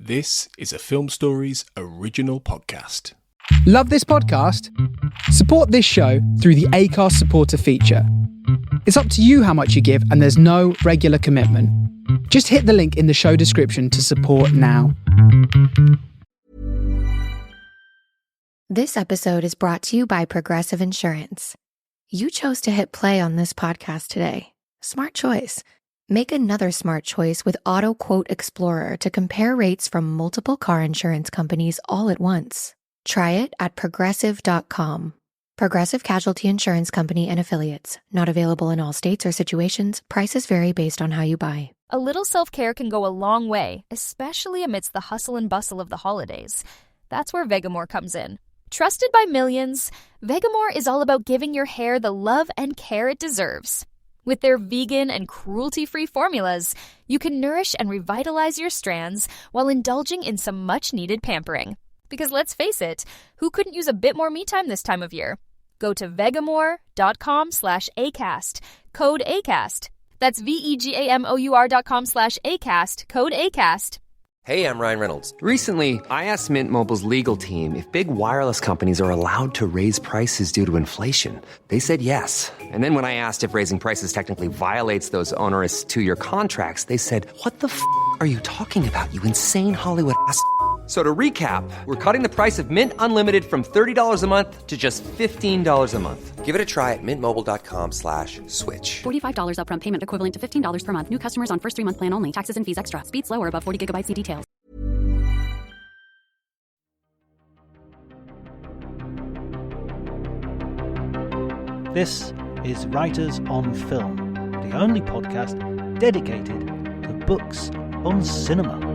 This is a Film Stories original podcast. Love this podcast? Support this show through the Acast supporter feature. It's up to you how much you give, and there's no regular commitment. Just hit the link in the show description to support now. This episode is brought to you by Progressive Insurance. You chose to hit play on this podcast today. Smart choice. Make another smart choice with Auto Quote Explorer to compare rates from multiple car insurance companies all at once. Try it at progressive.com. Progressive Casualty Insurance Company and Affiliates. Not available in all states or situations. Prices vary based on how you buy. A little self-care can go a long way, especially amidst the hustle and bustle of the holidays. That's where Vegamore comes in. Trusted by millions, Vegamore is all about giving your hair the love and care it deserves. With their vegan and cruelty-free formulas, you can nourish and revitalize your strands while indulging in some much-needed pampering. Because let's face it, who couldn't use a bit more me time this time of year? Go to vegamore.com/ACAST, code ACAST. That's vegamor.com/ACAST, code ACAST. Hey, I'm Ryan Reynolds. Recently, I asked Mint Mobile's legal team if big wireless companies are allowed to raise prices due to inflation. They said yes. And then when I asked if raising prices technically violates those onerous two-year contracts, they said, "What the f*** are you talking about, you insane Hollywood ass?" So to recap, we're cutting the price of Mint Unlimited from $30 a month to just $15 a month. Give it a try at mintmobile.com/switch. $45 upfront payment equivalent to $15 per month. New customers on first 3-month plan only. Taxes and fees extra. Speed slower above 40 gigabytes. See details. This is Writers on Film, the only podcast dedicated to books on cinema.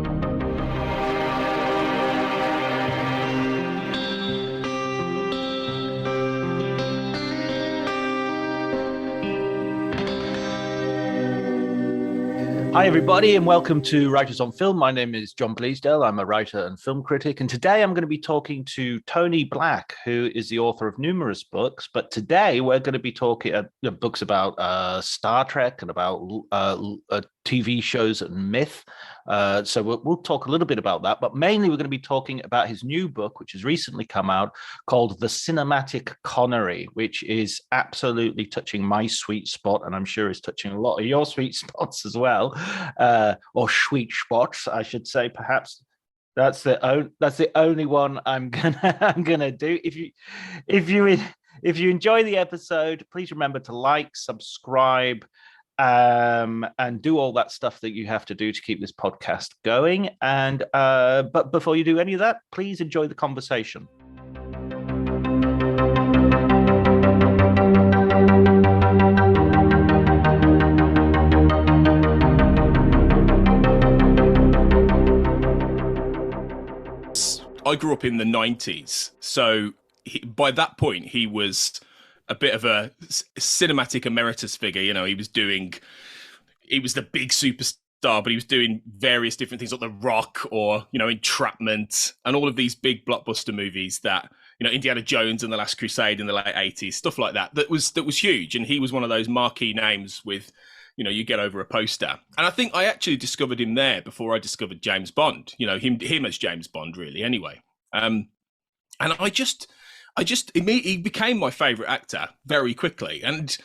Hi everybody and welcome to Writers on Film. My name is John Bleasdale. I'm a writer and film critic, and today I'm going to be talking to Tony Black, who is the author of numerous books. But today we're going to be talking books about Star Trek and about TV shows and myth. So we'll talk a little bit about that, but mainly we're going to be talking about his new book, which has recently come out, called The Cinematic Connery, which is absolutely touching my sweet spot, and I'm sure is touching a lot of your sweet spots as well, or sweet spots, I should say. Perhaps that's the only one I'm gonna do. If you enjoy the episode, please remember to like, subscribe, and do all that stuff that you have to do to keep this podcast going. And but before you do any of that, please enjoy the conversation. I grew up in the 90s, so by that point he was a bit of a cinematic emeritus figure. You know, he was the big superstar, but he was doing various different things like The Rock or, you know, Entrapment and all of these big blockbuster movies that, you know, Indiana Jones and The Last Crusade in the late 80s, stuff like that. That was huge. And he was one of those marquee names with, you know, you get over a poster. And I think I actually discovered him there before I discovered James Bond, you know, him as James Bond, really, anyway. And he became my favourite actor very quickly. And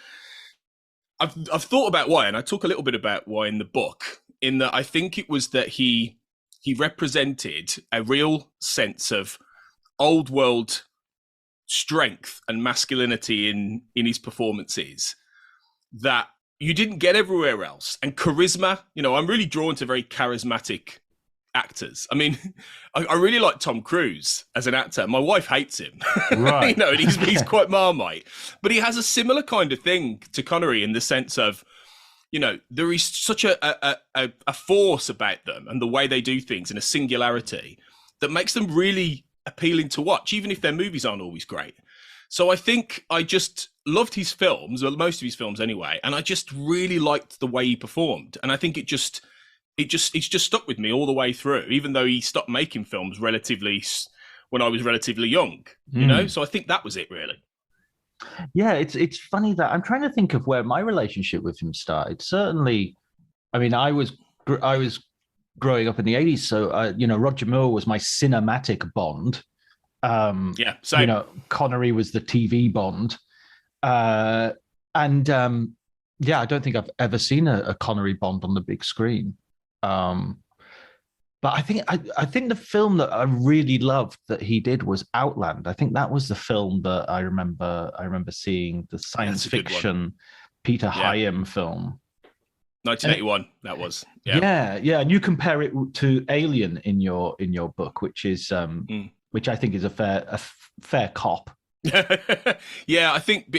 I've thought about why, and I talk a little bit about why in the book, in that I think it was that he represented a real sense of old world strength and masculinity in his performances that you didn't get everywhere else. And charisma, you know, I'm really drawn to very charismatic actors. I mean, I really like Tom Cruise as an actor. My wife hates him, right? You know, and he's quite Marmite, but he has a similar kind of thing to Connery in the sense of, you know, there is such a force about them and the way they do things, and a singularity that makes them really appealing to watch, even if their movies aren't always great. So I think I just loved his films, or most of his films anyway, and I just really liked the way he performed, and I think it's just stuck with me all the way through, even though he stopped making films when I was relatively young, you know? So I think that was it, really. Yeah, it's funny that I'm trying to think of where my relationship with him started. Certainly, I mean, I was growing up in the 80s. So, Roger Moore was my cinematic Bond. Yeah, same. Connery was the TV Bond. I don't think I've ever seen a Connery Bond on the big screen. But I think the film that I really loved that he did was Outland. I think that was the film that I remember seeing, the science fiction Peter Hyam film. 1981, that was. Yeah. And you compare it to Alien in your book, which is which I think is a fair cop. Yeah, I think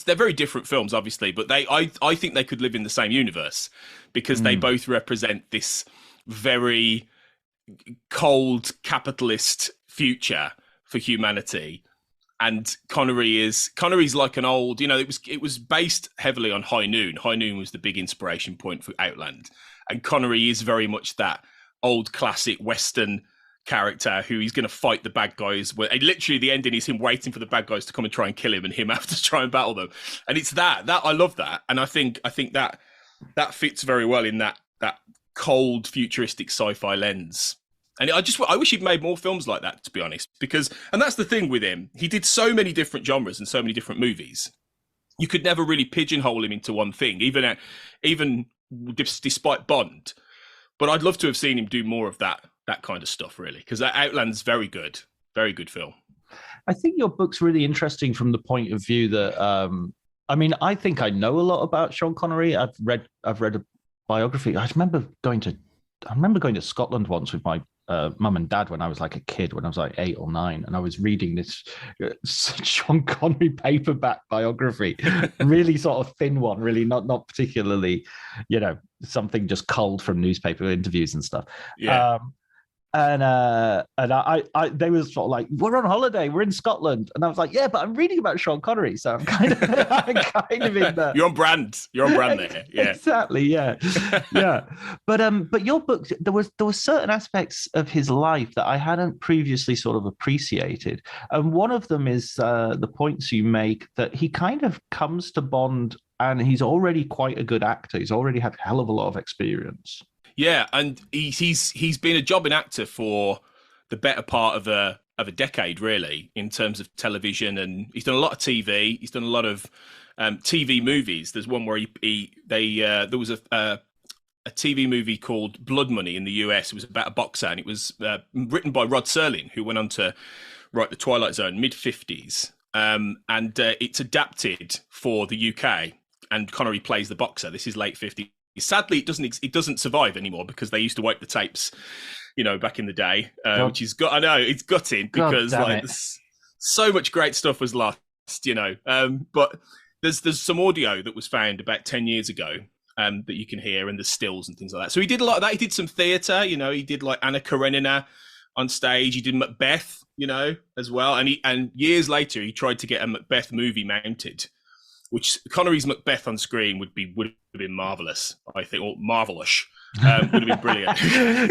they're very different films, obviously, but I think they could live in the same universe because they both represent this very cold capitalist future for humanity. And Connery's like an old, it was based heavily on High Noon. High Noon was the big inspiration point for Outland. And Connery is very much that old classic Western character who he's going to fight the bad guys. Literally the ending is him waiting for the bad guys to come and try and kill him and him have to try and battle them. And it's that I love that. And I think that fits very well in that cold futuristic sci-fi lens. And I wish he'd made more films like that, to be honest, and that's the thing with him. He did so many different genres and so many different movies. You could never really pigeonhole him into one thing, even despite Bond. But I'd love to have seen him do more of that kind of stuff, really, because that Outland's very good film. I think your book's really interesting from the point of view that, I think I know a lot about Sean Connery. I've read a biography. I remember going to Scotland once with my mum and dad when I was like a kid, when I was like 8 or 9, and I was reading this Sean Connery paperback biography, really sort of thin one, really not particularly, something just culled from newspaper interviews and stuff. Yeah. And they were sort of like, we're on holiday, we're in Scotland, and I was like, yeah, but I'm reading about Sean Connery, so I'm kind of in there. You're on brand there. Yeah, exactly. Yeah. But your book, there were certain aspects of his life that I hadn't previously sort of appreciated, and one of them is the points you make that he kind of comes to Bond, and he's already quite a good actor. He's already had a hell of a lot of experience. Yeah, and he's been a jobbing actor for the better part of a decade, really, in terms of television, and he's done a lot of TV. He's done a lot of TV movies. There's one where there was a TV movie called Blood Money in the US. It was about a boxer, and it was written by Rod Serling, who went on to write The Twilight Zone, mid-50s, and it's adapted for the UK. And Connery plays the boxer. This is late 50s. Sadly, it doesn't survive anymore because they used to wipe the tapes, back in the day, which is I know it's gutting because so much great stuff was lost, But there's some audio that was found about 10 years ago that you can hear, and the stills and things like that. So he did a lot of that. He did some theatre, he did like Anna Karenina on stage. He did Macbeth, as well. And years later, he tried to get a Macbeth movie mounted, which Connery's Macbeth on screen would have been marvellous, I think, or marvellous. Would have been brilliant.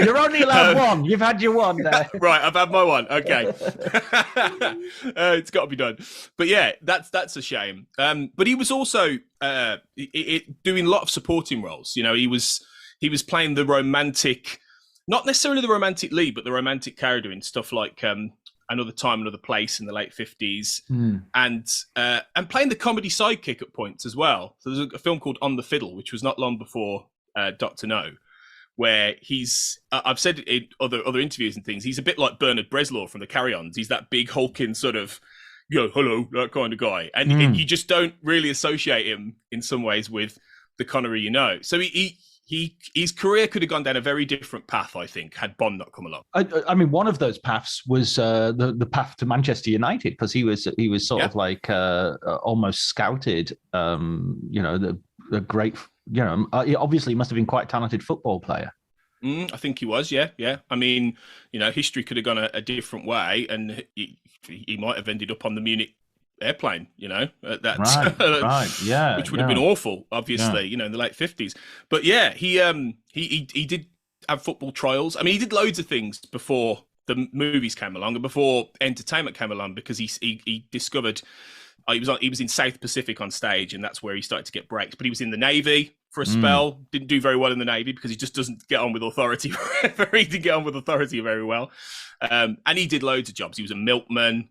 You're only allowed one. You've had your one there. Right, I've had my one. Okay. It's got to be done. But yeah, that's a shame. But he was also doing a lot of supporting roles. He was playing the romantic, not necessarily the romantic lead, but the romantic character in stuff like Another Time, Another Place in the late 50s, and playing the comedy sidekick at points as well. So there's a film called On the Fiddle, which was not long before Dr. No, where I've said in other interviews and things, he's a bit like Bernard Bresslaw from the Carry-Ons. He's that big hulking sort of, hello, that kind of guy. And you just don't really associate him in some ways with the Connery So his career could have gone down a very different path, I think, had Bond not come along. I mean, one of those paths was the path to Manchester United, because he was sort of like almost scouted. The great, obviously he must have been quite a talented football player. I think he was, yeah. I mean, history could have gone a different way, and he might have ended up on the Munich airplane, right, yeah, which would have been awful, obviously, in the late 50s. But yeah, he did have football trials. I mean, he did loads of things before the movies came along and before entertainment came along, because he discovered he was in South Pacific on stage, and that's where he started to get breaks. But he was in the Navy. for a spell. Didn't do very well in the Navy because he just doesn't get on with authority. He didn't get on with authority very well. And he did loads of jobs. He was a milkman.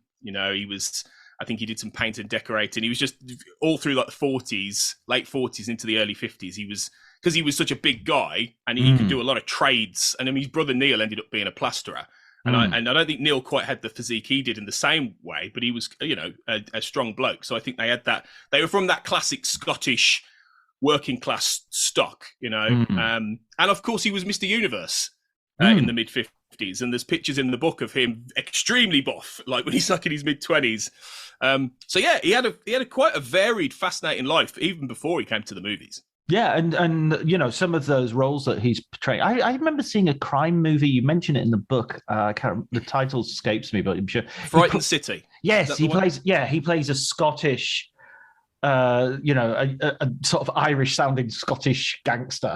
I think he did some painting and decorating. He was just all through like the 40s, late 40s into the early 50s. Because he was such a big guy and he could do a lot of trades. And his brother Neil ended up being a plasterer. And I don't think Neil quite had the physique he did in the same way, but he was, a strong bloke. So I think they had that. They were from that classic Scottish working class stock, And of course, he was Mr. Universe in the mid 50s. And there's pictures in the book of him extremely buff, like when he's like in his mid 20s. So yeah, he had quite a varied, fascinating life even before he came to the movies. Yeah, and some of those roles that he's portraying. I remember seeing a crime movie. You mentioned it in the book. The title escapes me, but I'm sure. Frightened City. Yes, he plays. Yeah, he plays a Scottish, a sort of Irish-sounding Scottish gangster,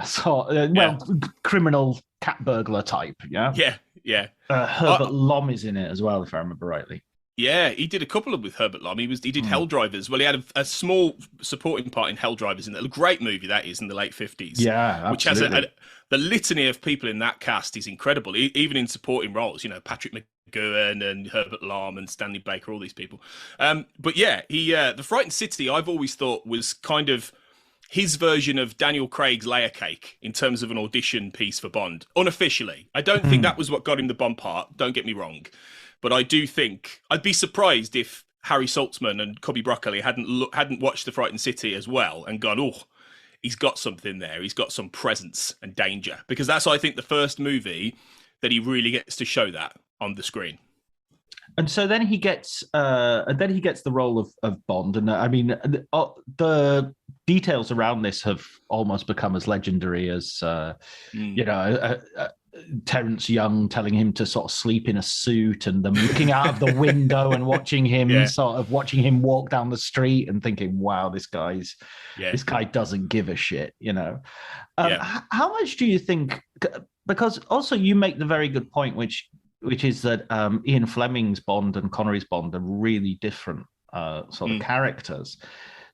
criminal cat burglar type. Yeah. Yeah. Herbert Lom is in it as well, if I remember rightly. Yeah, he did a couple of with Herbert Lom. He did Hell Drivers. Well, he had a small supporting part in Hell Drivers, a great movie that is in the late 50s. Yeah, absolutely. Which has the litany of people in that cast is incredible, even in supporting roles. Patrick McGowan and Herbert Lom and Stanley Baker, all these people. But yeah, the Frightened City, I've always thought was kind of his version of Daniel Craig's Layer Cake in terms of an audition piece for Bond, unofficially. I don't think that was what got him the Bond part. Don't get me wrong. But I do think I'd be surprised if Harry Saltzman and Cubby Broccoli hadn't watched The Frightened City as well and gone, oh, he's got something there. He's got some presence and danger. Because that's, I think, the first movie that he really gets to show that on the screen. And so then he gets the role of Bond. And I mean, the details around this have almost become as legendary as, Terence Young telling him to sort of sleep in a suit and them looking out of the window and watching him watching him walk down the street and thinking, wow, this guy doesn't give a shit, How much do you think, because also you make the very good point, which is that Ian Fleming's Bond and Connery's Bond are really different sort of characters.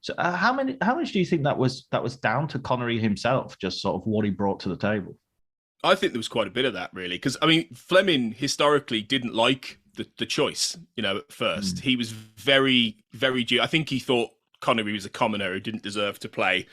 So how much do you think that was down to Connery himself, just sort of what he brought to the table? I think there was quite a bit of that, really, because I mean, Fleming historically didn't like the choice. At first, he was very, very I think he thought Connery was a commoner who didn't deserve to play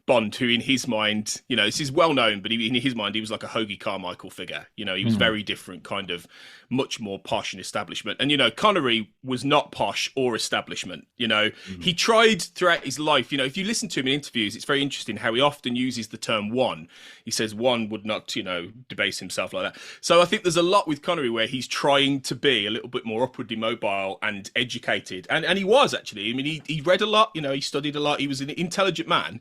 Bond, who in his mind, this is well known, but in his mind, he was like a Hoagie Carmichael figure. He was very different, kind of much more posh and establishment. And, Connery was not posh or establishment. He tried throughout his life, if you listen to him in interviews, it's very interesting how he often uses the term one. He says one would not, debase himself like that. So I think there's a lot with Connery where he's trying to be a little bit more upwardly mobile and educated. And he was actually, I mean, he read a lot, he studied a lot. He was an intelligent man,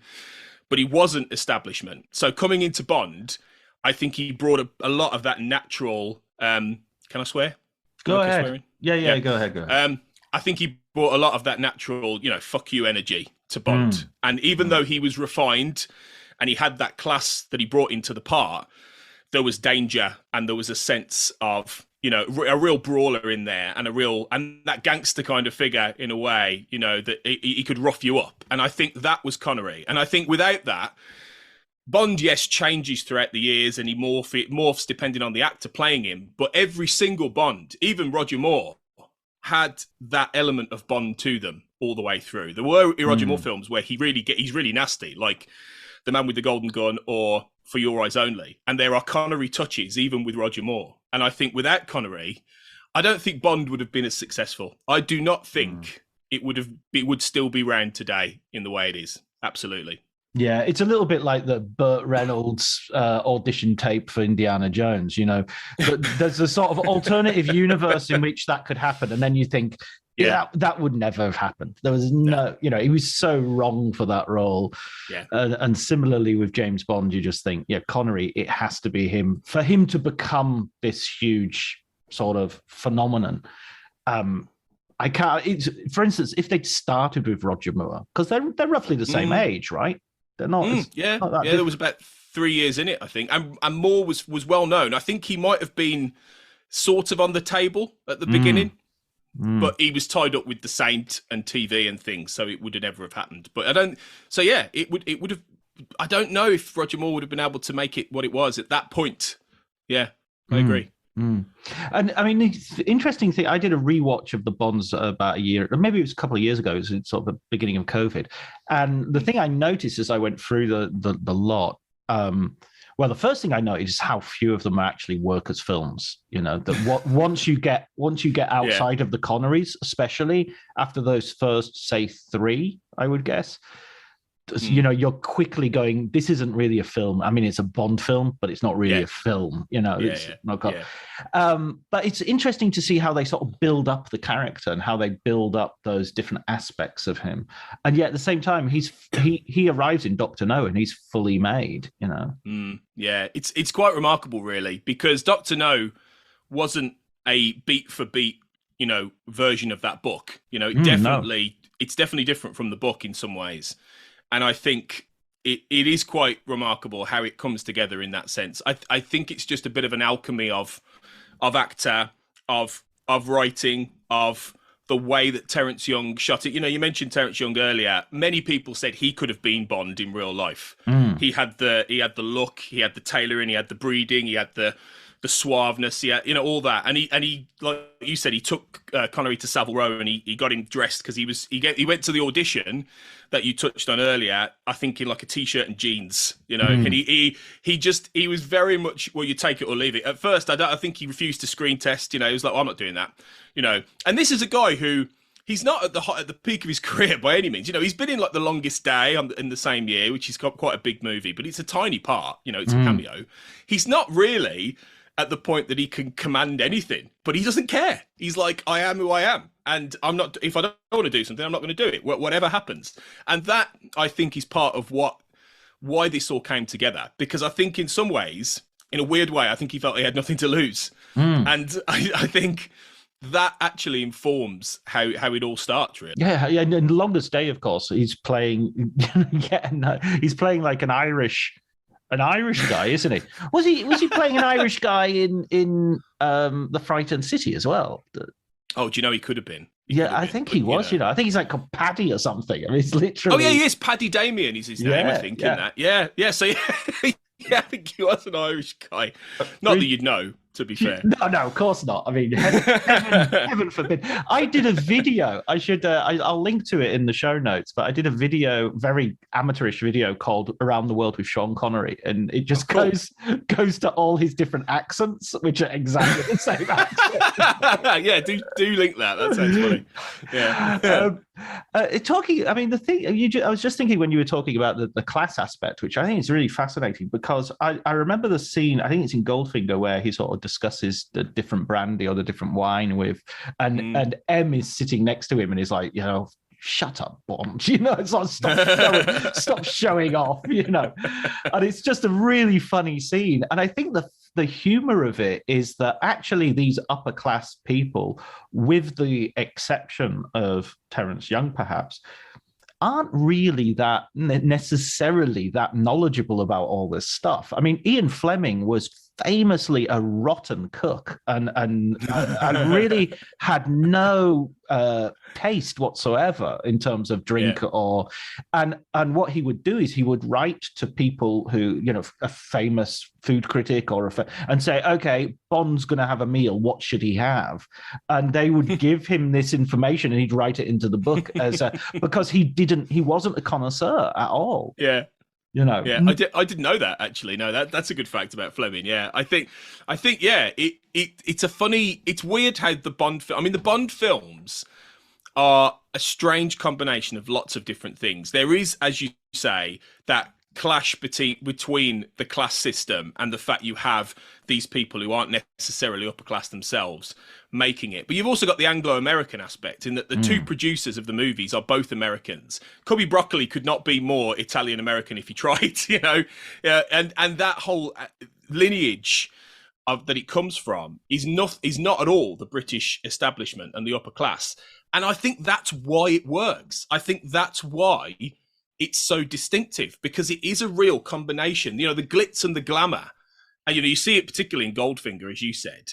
but he wasn't establishment. So coming into Bond, I think he brought a lot of that natural. Can I swear? Go ahead. Yeah. Go ahead. I think he brought a lot of that natural, fuck you energy to Bond. And even though he was refined and he had that class that he brought into the part, there was danger and there was a sense of, a real brawler in there and that gangster kind of figure in a way, that he could rough you up. And I think that was Connery. And I think without that, Bond, yes, changes throughout the years and he morphs depending on the actor playing him. But every single Bond, even Roger Moore, had that element of Bond to them all the way through. There were Roger Moore films where he's really nasty, like The Man with the Golden Gun or For Your Eyes Only. And there are Connery touches, even with Roger Moore. And I think without Connery, I don't think Bond would have been as successful. I do not think it would still be around today in the way it is. Absolutely. Yeah, it's a little bit like the Burt Reynolds audition tape for Indiana Jones, There's a sort of alternative universe in which that could happen. And then you think, that would never have happened. There was no, he was so wrong for that role. Yeah. And similarly with James Bond, you just think, Connery, it has to be him. For him to become this huge sort of phenomenon. I can't, for instance, if they'd started with Roger Moore, because they're roughly the same age, right? They're not. Not there was about 3 years in it, I think. And Moore was well known. I think he might have been sort of on the table at the beginning. But he was tied up with The Saint and TV and things, so it would have never have happened. But I don't. So yeah, it would have I don't know if Roger Moore would have been able to make it what it was at that point. Yeah, I agree. And I mean, the interesting thing, I did a rewatch of the Bonds about a year, or maybe it was a couple of years ago. It was sort of the beginning of COVID. And the thing I noticed as I went through the lot, well, the first thing I noticed is how few of them actually work as films. That once you get outside of the Connerys, especially after those first, say, 3, I would guess, you're quickly going, this isn't really a film. I mean, it's a Bond film, but it's not really a film. It's not got. But it's interesting to see how they sort of build up the character and how they build up those different aspects of him. And yet at the same time, he arrives in Dr. No and he's fully made. Yeah, it's quite remarkable, really, because Dr. No wasn't a beat for beat, version of that book. It's definitely different from the book in some ways. And I think it is quite remarkable how it comes together in that sense. I think it's just a bit of an alchemy of actor, of writing, of the way that Terence Young shot it. You mentioned Terence Young earlier. Many people said he could have been Bond in real life. He had the look, he had the tailoring, he had the breeding, he had the suaveness, all that, and he, like you said, he took Connery to Savile Row and he got him dressed because he went to the audition that you touched on earlier. I think in like a t-shirt and jeans, and he was very much, well, you take it or leave it. At first, I think he refused to screen test. He was like, I'm not doing that, And this is a guy who. He's not at the peak of his career by any means. He's been in like The Longest Day in the same year, which is quite a big movie, but it's a tiny part. It's a cameo. He's not really at the point that he can command anything, but he doesn't care. He's like, I am who I am, and I'm not. If I don't want to do something, I'm not going to do it. Whatever happens, and that I think is part of why this all came together. Because I think in some ways, in a weird way, I think he felt he had nothing to lose, and I think. That actually informs how it all starts, really. Yeah, and in Longest Day, of course, he's playing. He's playing like an Irish guy, isn't he? Was he playing an Irish guy in The Frightened City as well? Oh, do you know he could have been? I think he was. I think he's like a Paddy or something. I mean, it's literally. Oh yeah, he is. Paddy Damien is his name, I think. In that, yeah. So yeah, I think he was an Irish guy. Not that you'd know. To be fair, no, of course not. I mean, heaven forbid. I did a video. I should. I'll link to it in the show notes. But I did a video, very amateurish video, called "Around the World with Sean Connery," and it just goes to all his different accents, which are exactly the same accent. Yeah, do link that. That sounds funny. Yeah. Talking. I mean, the thing. I was just thinking when you were talking about the class aspect, which I think is really fascinating, because I remember the scene. I think it's in Goldfinger where he sort of discusses the different brandy or the different wine with, and M is sitting next to him and he's like, shut up, Bond. It's like stop showing off. And it's just a really funny scene. And I think the humor of it is that actually these upper class people, with the exception of Terence Young, perhaps, aren't really that necessarily that knowledgeable about all this stuff. I mean, Ian Fleming was famously a rotten cook and really had no taste whatsoever in terms of drink and what he would do is he would write to people who, a famous food critic and say, okay, Bond's going to have a meal. What should he have? And they would give him this information and he'd write it into the book because he wasn't a connoisseur at all. Yeah. I didn't know that, actually. No, that's a good fact about Fleming. Yeah, I think, it's weird how the Bond films are a strange combination of lots of different things. There is, as you say, that clash between the class system and the fact you have these people who aren't necessarily upper class themselves making it. But you've also got the Anglo-American aspect in that the two producers of the movies are both Americans. Cubby Broccoli could not be more Italian-American if he tried, and that whole lineage that it comes from is not at all the British establishment and the upper class. And I think that's why it works. I think that's why it's so distinctive, because it is a real combination. The glitz and the glamour. And, you see it particularly in Goldfinger, as you said.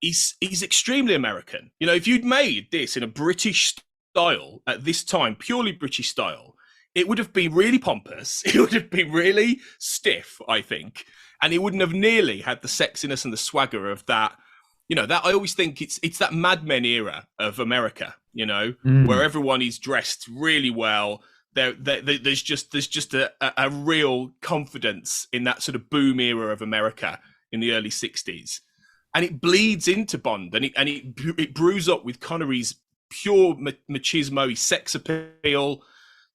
He's extremely American. If you'd made this in a British style at this time, purely British style, it would have been really pompous. It would have been really stiff, I think. And it wouldn't have nearly had the sexiness and the swagger of that. That I always think it's that Mad Men era of America, where everyone is dressed really well. There's just a real confidence in that sort of boom era of America in the early 60s. And it bleeds into Bond, and it brews up with Connery's pure machismo, sex appeal.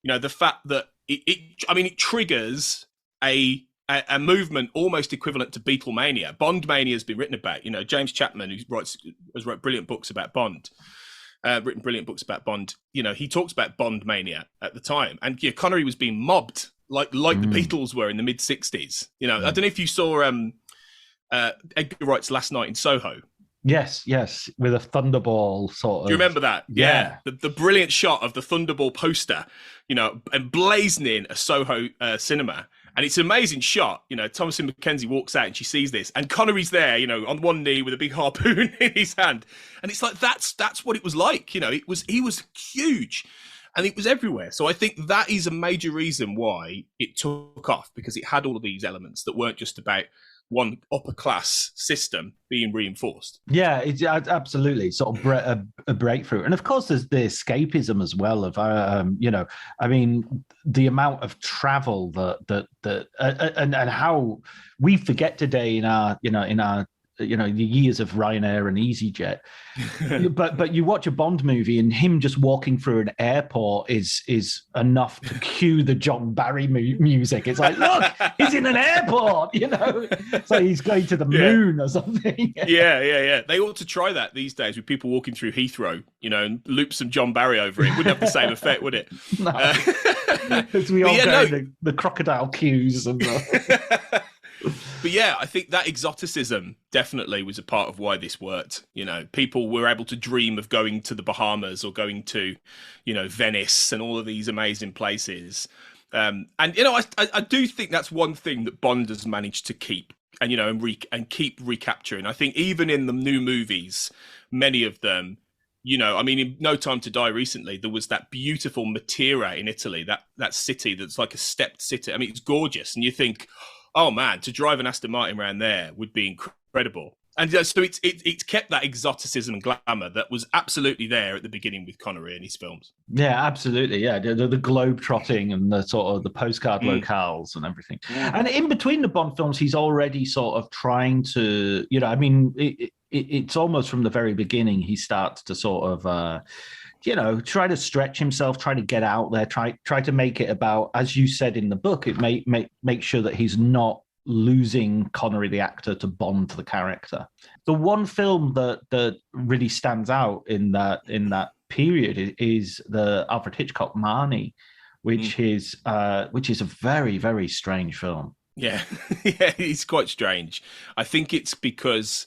The fact that it triggers a movement almost equivalent to Beatlemania. Bondmania has been written about. James Chapman, who has wrote brilliant books about Bond, written brilliant books about Bond. He talks about Bondmania at the time, and Connery was being mobbed like the Beatles were in the mid 60s. I don't know if you saw Edgar Wright's Last Night in Soho. Yes, with a thunderball sort of. Do you remember that? Yeah. The brilliant shot of the thunderball poster, emblazoning a Soho cinema. And it's an amazing shot. Thomasin McKenzie walks out and she sees this. And Connery's there, on one knee with a big harpoon in his hand. And it's like, that's what it was like. He was huge. And it was everywhere. So I think that is a major reason why it took off, because it had all of these elements that weren't just about one upper class system being reinforced. Yeah, it's absolutely sort of a breakthrough. And of course, there's the escapism as well of, the amount of travel and how we forget today in our the years of Ryanair and EasyJet. but you watch a Bond movie and him just walking through an airport is enough to cue the John Barry music. It's like, look, he's in an airport, so he's going to the moon or something. Yeah. They ought to try that these days with people walking through Heathrow, and loop some John Barry over it. Wouldn't have the same effect, would it? No. As we all go the crocodile queues and But yeah, I think that exoticism definitely was a part of why this worked. People were able to dream of going to the Bahamas or going to, Venice and all of these amazing places. I do think that's one thing that Bond has managed to keep and keep recapturing. I think even in the new movies, many of them, in No Time to Die recently, there was that beautiful Matera in Italy, that city that's like a stepped city. I mean, it's gorgeous. And you think, oh man, to drive an Aston Martin around there would be incredible. And so it's kept that exoticism and glamour that was absolutely there at the beginning with Connery in his films. Yeah, absolutely. Yeah, the globe trotting and the sort of the postcard locales and everything. And in between the Bond films, he's already sort of trying to, it's almost from the very beginning he starts to sort of try to stretch himself, try to get out there, try to make it about, as you said in the book, it make sure that he's not losing Connery the actor to Bond the character. The one film that really stands out in that period is the Alfred Hitchcock Marnie, which is a very, very strange film. Yeah, it's quite strange. I think it's because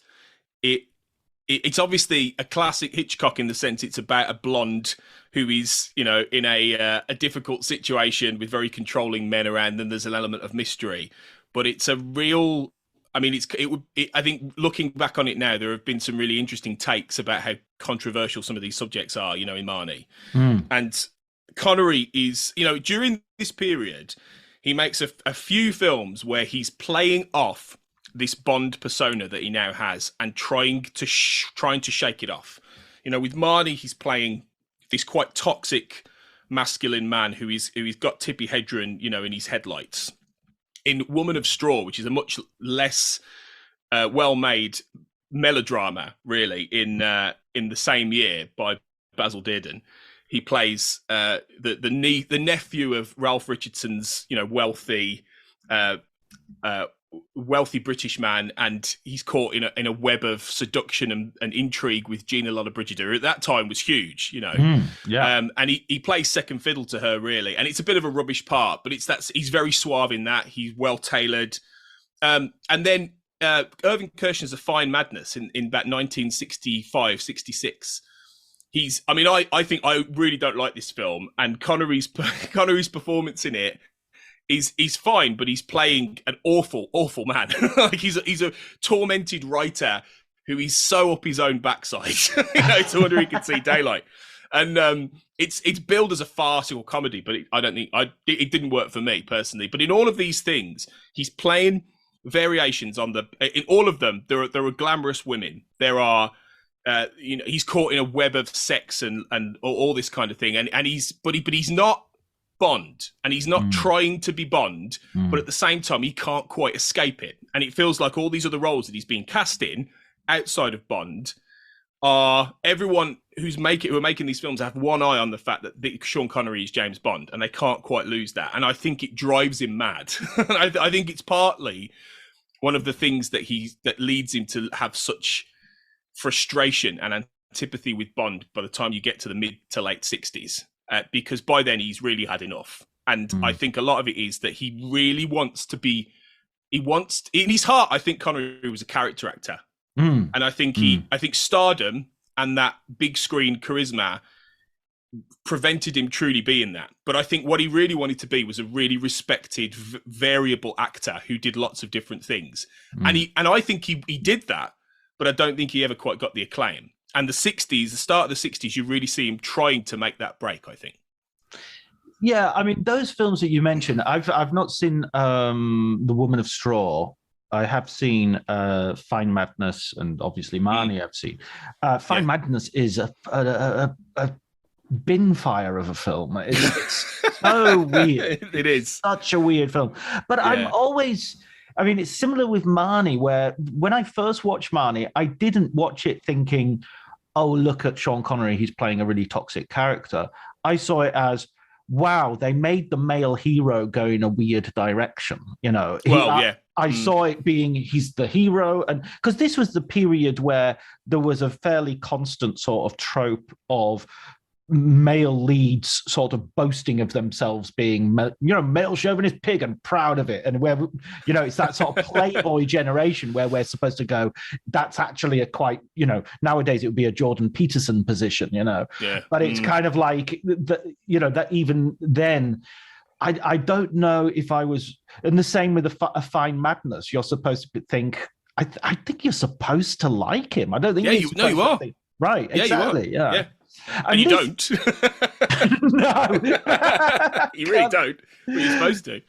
it's obviously a classic Hitchcock in the sense it's about a blonde who is, in a difficult situation with very controlling men around, and there's an element of mystery. But it's a real, I think looking back on it now, there have been some really interesting takes about how controversial some of these subjects are, in Marnie. And Connery is, during this period, he makes a few films where he's playing off this Bond persona that he now has and trying to shake it off. With Marnie, he's playing this quite toxic masculine man who's got Tippi Hedren, in his headlights. In Woman of Straw, which is a much less well-made melodrama, really, in the same year by Basil Dearden, he plays the nephew of Ralph Richardson's, wealthy British man, and he's caught in a web of seduction and intrigue with Gina Lollobrigida, who at that time was huge, and he plays second fiddle to her, really, and it's a bit of a rubbish part, but he's very suave in that. He's well tailored, and then Irving Kershner's A Fine Madness in about 1965-66. I think I really don't like this film, and Connery's performance in it he's fine, but he's playing an awful man. Like he's a tormented writer who is so up his own backside, to wonder he can see daylight. And it's billed as a farcical comedy, but I don't think it didn't work for me personally. But in all of these things, he's playing variations on in all of them. There are glamorous women. There are, he's caught in a web of sex and all this kind of thing. And he's not Bond, and he's not trying to be Bond, but at the same time, he can't quite escape it. And it feels like all these other roles that he's being cast in outside of Bond are everyone who are making these films have one eye on the fact that Sean Connery is James Bond, and they can't quite lose that. And I think it drives him mad. I think it's partly one of the things that leads him to have such frustration and antipathy with Bond by the time you get to the mid to late 60s, because by then he's really had enough. And I think a lot of it is that he really wants to be. In his heart, I think Connery was a character actor. And I think I think stardom and that big screen charisma prevented him truly being that. But I think what he really wanted to be was a really respected, variable actor who did lots of different things. And I think he did that, but I don't think he ever quite got the acclaim. And the start of the 60s, you really see him trying to make that break, I think. Yeah, I mean, those films that you mentioned, I've not seen The Woman of Straw. I have seen Fine Madness and obviously Marnie I've seen. Fine Madness is a bin fire of a film. It's so weird. It is. Such a weird film. But it's similar with Marnie, where when I first watched Marnie, I didn't watch it thinking, oh, look at Sean Connery, he's playing a really toxic character. I saw it as, wow, they made the male hero go in a weird direction. I saw it being he's the hero, and because this was the period where there was a fairly constant sort of trope of male leads sort of boasting of themselves being, male chauvinist pig and proud of it, and where it's that sort of playboy generation where we're supposed to go. That's actually a quite nowadays it would be a Jordan Peterson position, but it's kind of like that even then. I don't know if I was, and the same with a Fine Madness. You're supposed to think. I think you're supposed to like him. I don't think. Yeah, you are. Right. Exactly. You are. Yeah. And you don't. No, you really don't. But you're supposed to.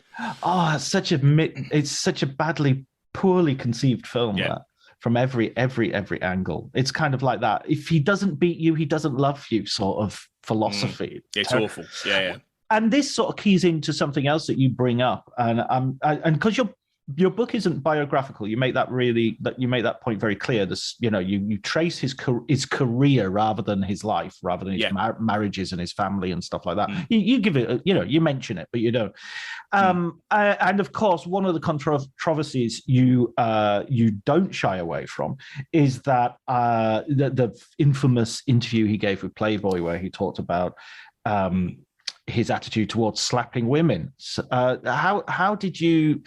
Oh, it's such a badly, poorly conceived film. That, from every angle. It's kind of like that. If he doesn't beat you, he doesn't love you. Sort of philosophy. It's awful. Yeah. And this sort of keys into something else that you bring up, and because your book isn't biographical, you make that point very clear. This, you trace his career rather than his life, rather than his marriages and his family and stuff like that. You give it, you mention it, but you don't. And of course, one of the controversies you don't shy away from is that the infamous interview he gave with Playboy, where he talked about his attitude towards slapping women. How did you?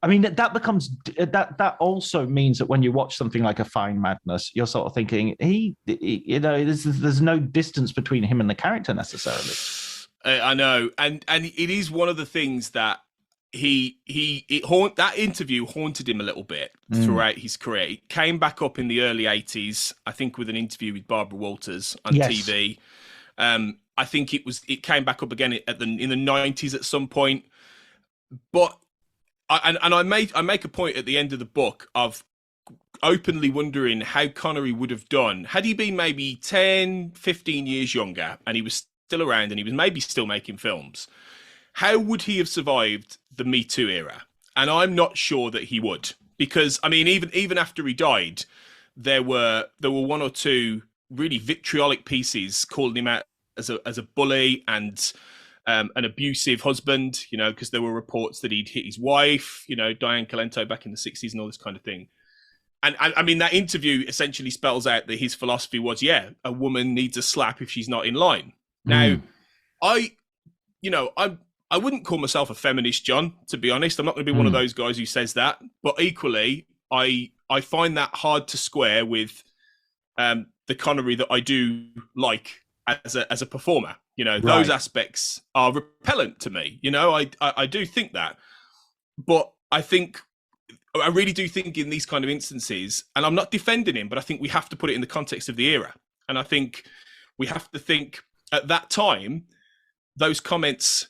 I mean, that becomes that also means that when you watch something like a Fine Madness, you're sort of thinking there's no distance between him and the character necessarily. I know, and it is one of the things that that interview haunted him a little bit throughout his career. It came back up in the early 80s, I think, with an interview with Barbara Walters on TV. I think it came back up again in the 90s at some point. But I make a point at the end of the book of openly wondering how Connery would have done had he been maybe 10, 15 years younger and he was still around and he was maybe still making films. How would he have survived the Me Too era? And I'm not sure that he would, because I mean, even after he died, there were one or two really vitriolic pieces calling him out as a bully and an abusive husband, because there were reports that he'd hit his wife, Diane Calento back in the 60s and all this kind of thing. And I mean, that interview essentially spells out that his philosophy was, a woman needs a slap if she's not in line. Now, I wouldn't call myself a feminist, John, to be honest. I'm not going to be one of those guys who says that. But equally, I find that hard to square with the Connery that I do like as a performer. Those aspects are repellent to me. I do think that. But I really do think in these kind of instances, and I'm not defending him, but I think we have to put it in the context of the era. And I think we have to think at that time, those comments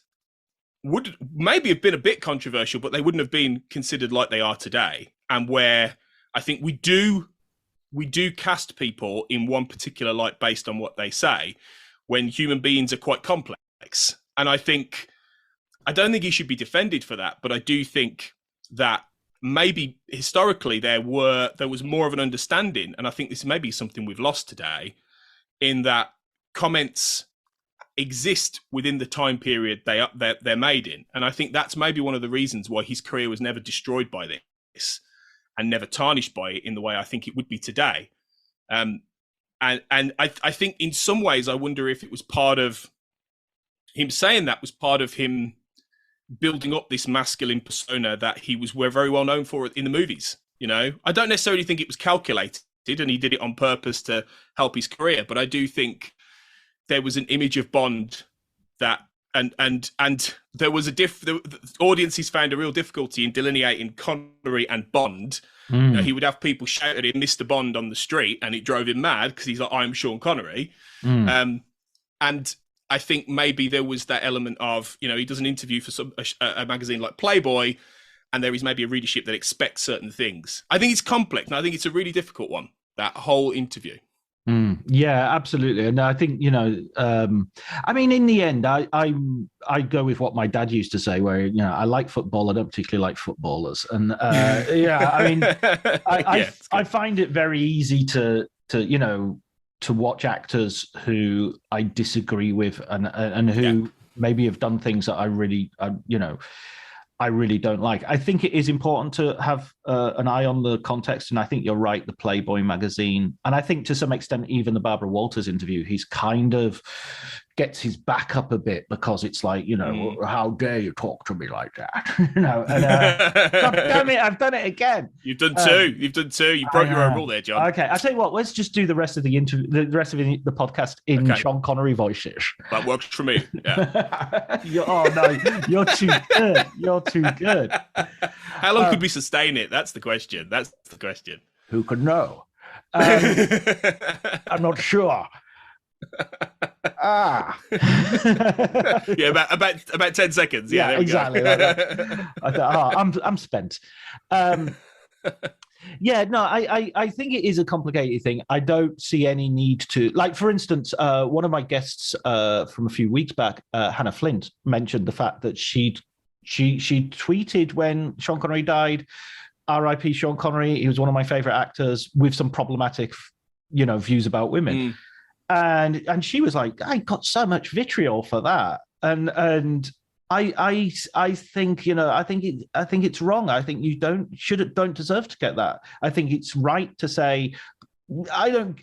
would maybe have been a bit controversial, but they wouldn't have been considered like they are today. And where I think we do cast people in one particular light based on what they say, when human beings are quite complex. And I don't think he should be defended for that, but I do think that maybe historically there was more of an understanding, and I think this may be something we've lost today, in that comments exist within the time period they're made in. And I think that's maybe one of the reasons why his career was never destroyed by this and never tarnished by it in the way I think it would be today. And I think in some ways, I wonder if it was part of him saying that was part of him building up this masculine persona that he was very well known for in the movies. You know, I don't necessarily think it was calculated and he did it on purpose to help his career, but I do think there was an image of Bond that, and there was the audiences found a real difficulty in delineating Connery and Bond. You know, he would have people shout at him, Mr. Bond, on the street, and it drove him mad because he's like, I'm Sean Connery. And I think maybe there was that element of, you know, he does an interview for a magazine like Playboy, and there is maybe a readership that expects certain things. I think it's complex, and I think it's a really difficult one, that whole interview. Yeah, absolutely. And I think, you know, I mean, in the end, I go with what my dad used to say, where, you know, I like football, I don't particularly like footballers. And yeah, I mean, I find it very easy to you know, to watch actors who I disagree with and who maybe have done things that I really don't like. I think it is important to have an eye on the context, and I think you're right, the Playboy magazine, and I think to some extent even the Barbara Walters interview, he's kind of gets his back up a bit, because it's like, you know, how dare you talk to me like that? You know, and God damn it, I've done it again. You've done two. You broke your own rule there, John. Okay, I'll tell you what, let's just do the rest of the podcast in Sean Connery voices. That works for me. Yeah. You're too good. You're too good. How long could we sustain it? That's the question. Who could know? I'm not sure. Yeah, about 10 seconds. Yeah, there we exactly. go. I thought, I'm spent. Yeah, no, I think it is a complicated thing. I don't see any need to, like, for instance, one of my guests from a few weeks back, Hannah Flint, mentioned the fact that she tweeted when Sean Connery died, R.I.P. Sean Connery. He was one of my favorite actors with some problematic, you know, views about women. And she was like, I got so much vitriol for that. And I think, you know, I think it's wrong. I think you don't deserve to get that. I think it's right to say, I don't,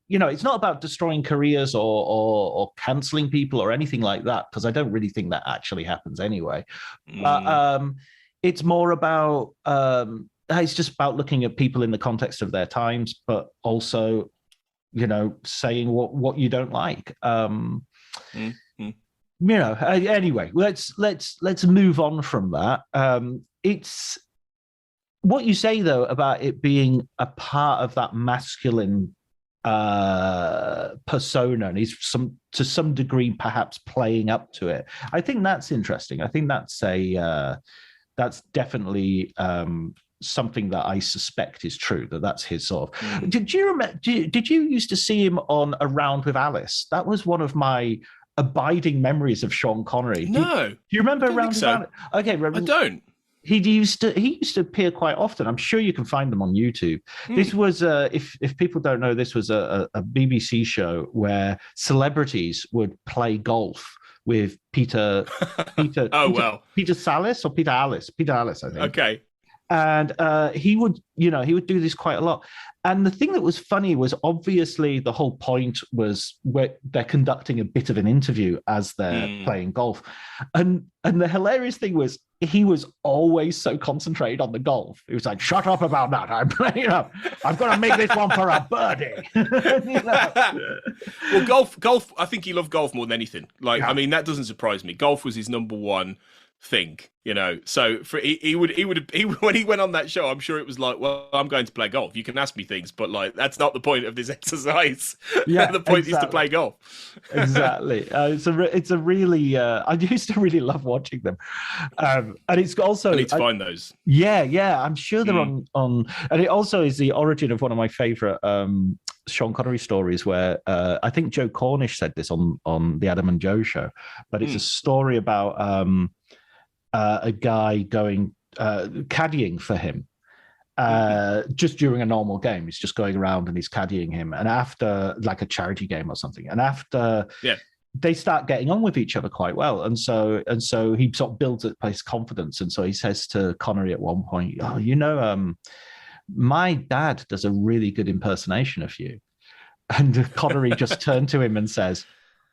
you know, it's not about destroying careers or canceling people or anything like that, because I don't really think that actually happens anyway. But it's more about, it's just about looking at people in the context of their times, but also, you know, saying what you don't like. You know, anyway, let's move on from that. It's what you say though about it being a part of that masculine persona, and he's to some degree perhaps playing up to it. I think that's interesting. I think that's definitely something that I suspect is true, that's his sort of. Did you remember? Did you used to see him on Around with Alice? That was one of my abiding memories of Sean Connery. No, do you remember Around with Alice? Okay, I don't. He used to appear quite often. I'm sure you can find them on YouTube. This was if people don't know, this was a BBC show where celebrities would play golf with Peter Sallis or Peter Alice, I think. Okay. And he would do this quite a lot. And the thing that was funny was, obviously the whole point was where they're conducting a bit of an interview as they're playing golf. And the hilarious thing was, he was always so concentrated on the golf. He was like, shut up about that. I'm playing up. I've got to make this one for a birdie. You know? Well, golf, I think he loved golf more than anything. Like, yeah. I mean, that doesn't surprise me. Golf was his number one thing, you know. So for he would when he went on that show, I'm sure it was like, well, I'm going to play golf. You can ask me things, but like that's not the point of this exercise. Yeah, the point is to exactly. play golf. Exactly. It's a really I used to really love watching them, and it's also I need to find those. Yeah, I'm sure they're on, and it also is the origin of one of my favorite Sean Connery stories, where I think Joe Cornish said this on the Adam and Joe show, but it's a story about a guy going caddying for him just during a normal game. He's just going around and he's caddying him, and after, like a charity game or something, and after they start getting on with each other quite well, and so he sort of builds up his confidence, and so he says to Connery at one point, "Oh, you know, my dad does a really good impersonation of you." And Connery just turned to him and says,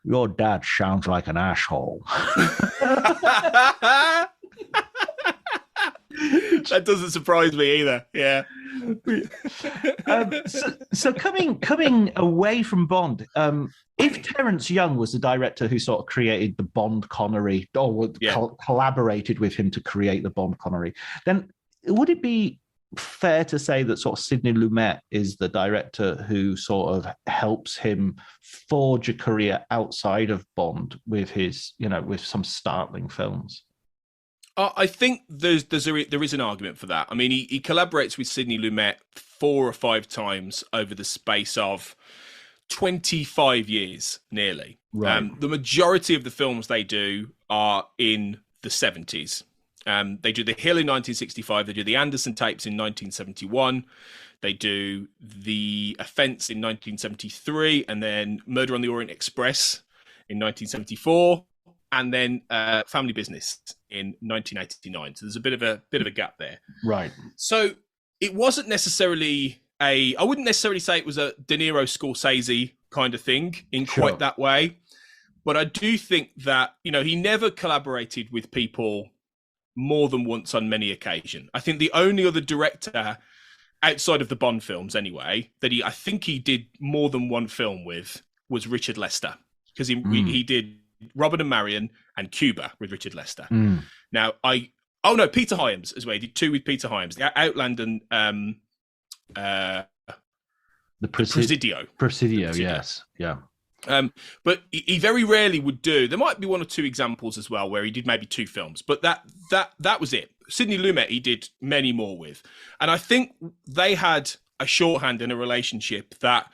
"Your dad sounds like an asshole." That doesn't surprise me either. Yeah. So coming away from Bond, if Terence Young was the director who sort of created the Bond Connery, or collaborated with him to create the Bond Connery, then would it be fair to say that sort of Sidney Lumet is the director who sort of helps him forge a career outside of Bond with his, with some startling films? I think there is an argument for that. I mean, he collaborates with Sidney Lumet 4 or 5 times over the space of 25 years, nearly. Right. The majority of the films they do are in the 70s. They do The Hill in 1965. They do the Anderson tapes in 1971. They do the Offence in 1973, and then Murder on the Orient Express in 1974. And then Family Business in 1989. So there's a bit of a gap there. Right. So it wasn't necessarily I wouldn't necessarily say it was a De Niro Scorsese kind of thing in quite that way. But I do think that, he never collaborated with people more than once on many occasions. I think the only other director outside of the Bond films anyway, that I think he did more than one film with was Richard Lester. Because he did Robert and Marion and Cuba with Richard Lester. Now, Peter Hyams as well. He did 2 with Peter Hyams, the Outland and the Presidio. Presidio, yes. Yeah. But he very rarely would do. There might be 1 or 2 examples as well where he did maybe 2 films, but that was it. Sidney Lumet he did many more with, and I think they had a shorthand in a relationship that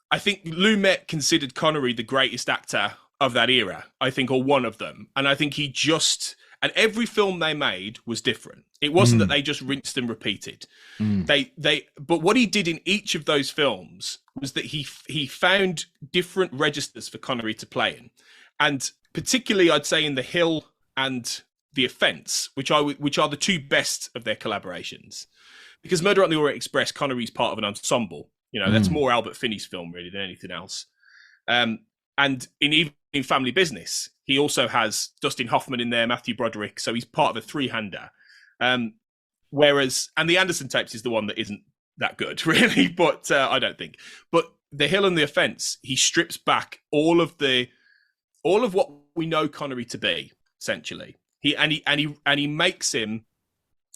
I think Lumet considered Connery the greatest actor of that era, I think, or one of them. And I think and every film they made was different. It wasn't that they just rinsed and repeated. But what he did in each of those films was that he found different registers for Connery to play in. And particularly, I'd say in The Hill and The Offence, which are the 2 best of their collaborations. Because Murder on the Orient Express, Connery's part of an ensemble. That's more Albert Finney's film, really, than anything else. And in Family Business, he also has Dustin Hoffman in there, Matthew Broderick, so he's part of a 3-hander. Whereas, and the Anderson tapes is the one that isn't that good, really, but I don't think. But The Hill and The Offence, he strips back all of what we know Connery to be, essentially. He makes him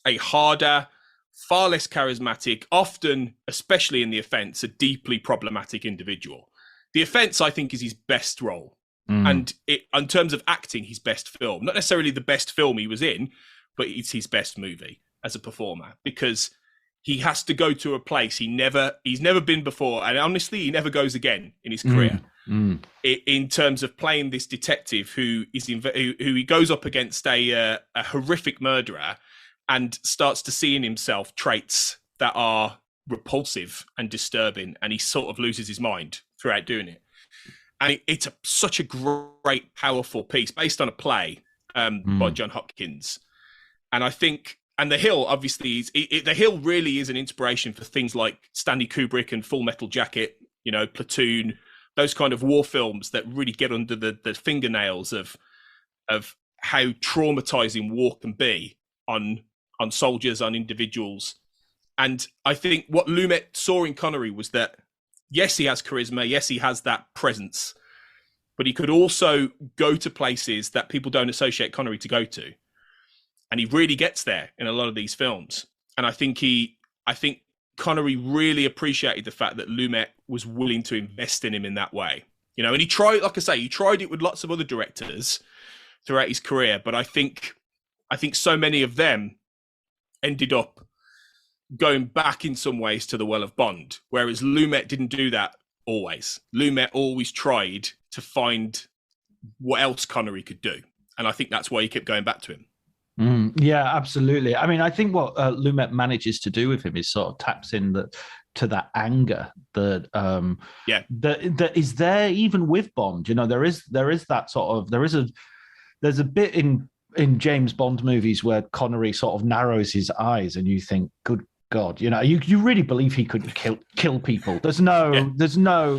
a harder, far less charismatic, often, especially in The Offence, a deeply problematic individual. The Offence, I think, is his best role. And in terms of acting, his best film. Not necessarily the best film he was in, but it's his best movie as a performer, because he has to go to a place he's never been before, and honestly, he never goes again in his career. In terms of playing this detective who he goes up against a horrific murderer and starts to see in himself traits that are repulsive and disturbing, and he sort of loses his mind throughout doing it. And it's such a great, powerful piece based on a play by John Hopkins. And I think, and The Hill, obviously, The Hill really is an inspiration for things like Stanley Kubrick and Full Metal Jacket, Platoon, those kind of war films that really get under the fingernails of how traumatizing war can be on soldiers, on individuals. And I think what Lumet saw in Connery was that, yes, he has charisma. Yes, he has that presence, but he could also go to places that people don't associate Connery to go to. and he really gets there in a lot of these films. And I think Connery really appreciated the fact that Lumet was willing to invest in him in that way. You know, and he tried, like I say, he tried it with lots of other directors throughout his career, but I think so many of them ended up going back in some ways to the well of Bond, whereas Lumet didn't do that always. Lumet always tried to find what else Connery could do, and I think that's why he kept going back to him. Yeah, absolutely. I mean, I think what Lumet manages to do with him is sort of taps in to that anger that that is there even with Bond. You know, there is that sort of there's a bit in James Bond movies where Connery sort of narrows his eyes, and you think, good God, you know, you really believe he could kill people. There's no, you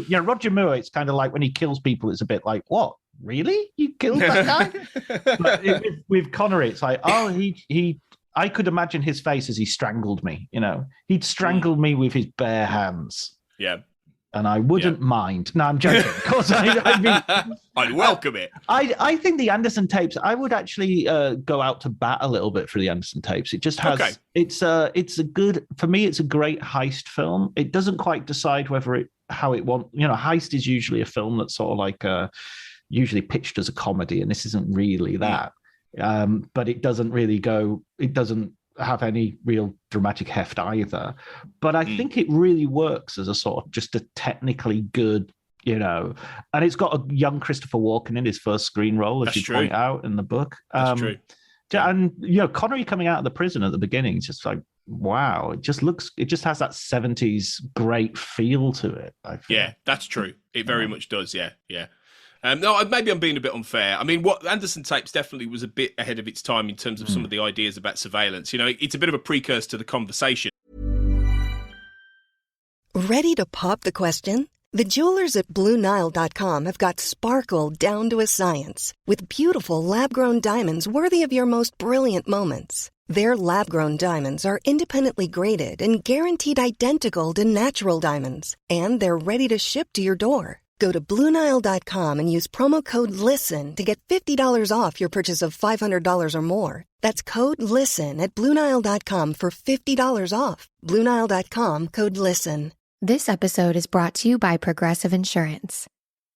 know, Roger Moore. It's kind of like when he kills people, it's a bit like, what? Really? You killed that guy? But with Connery, it's like, oh, I could imagine his face as he strangled me. You know, he'd strangled me with his bare hands. Yeah. And I wouldn't mind. No, I'm joking. Of course, I mean, I'd welcome it. I think the Anderson tapes, I would actually go out to bat a little bit for the Anderson tapes. It just has, it's a good, for me, it's a great heist film. It doesn't quite decide how it wants, you know, heist is usually a film that's sort of like, usually pitched as a comedy, and this isn't really that. But it doesn't really it doesn't have any real dramatic heft either. But I think it really works as a sort of just a technically good, you know, and it's got a young Christopher Walken in his first screen role, as you point out in the book. That's true. And, you know, Connery coming out of the prison at the beginning, it's just like, wow, it just has that 70s great feel to it, I feel. Yeah, that's true. It very much does, yeah. No, maybe I'm being a bit unfair. I mean, what Anderson Tapes definitely was a bit ahead of its time in terms of some of the ideas about surveillance. You know, it's a bit of a precursor to the conversation. Ready to pop the question? The jewelers at BlueNile.com have got sparkle down to a science with beautiful lab-grown diamonds worthy of your most brilliant moments. Their lab-grown diamonds are independently graded and guaranteed identical to natural diamonds, and they're ready to ship to your door. Go to BlueNile.com and use promo code LISTEN to get $50 off your purchase of $500 or more. That's code LISTEN at BlueNile.com for $50 off. BlueNile.com, code LISTEN. This episode is brought to you by Progressive Insurance.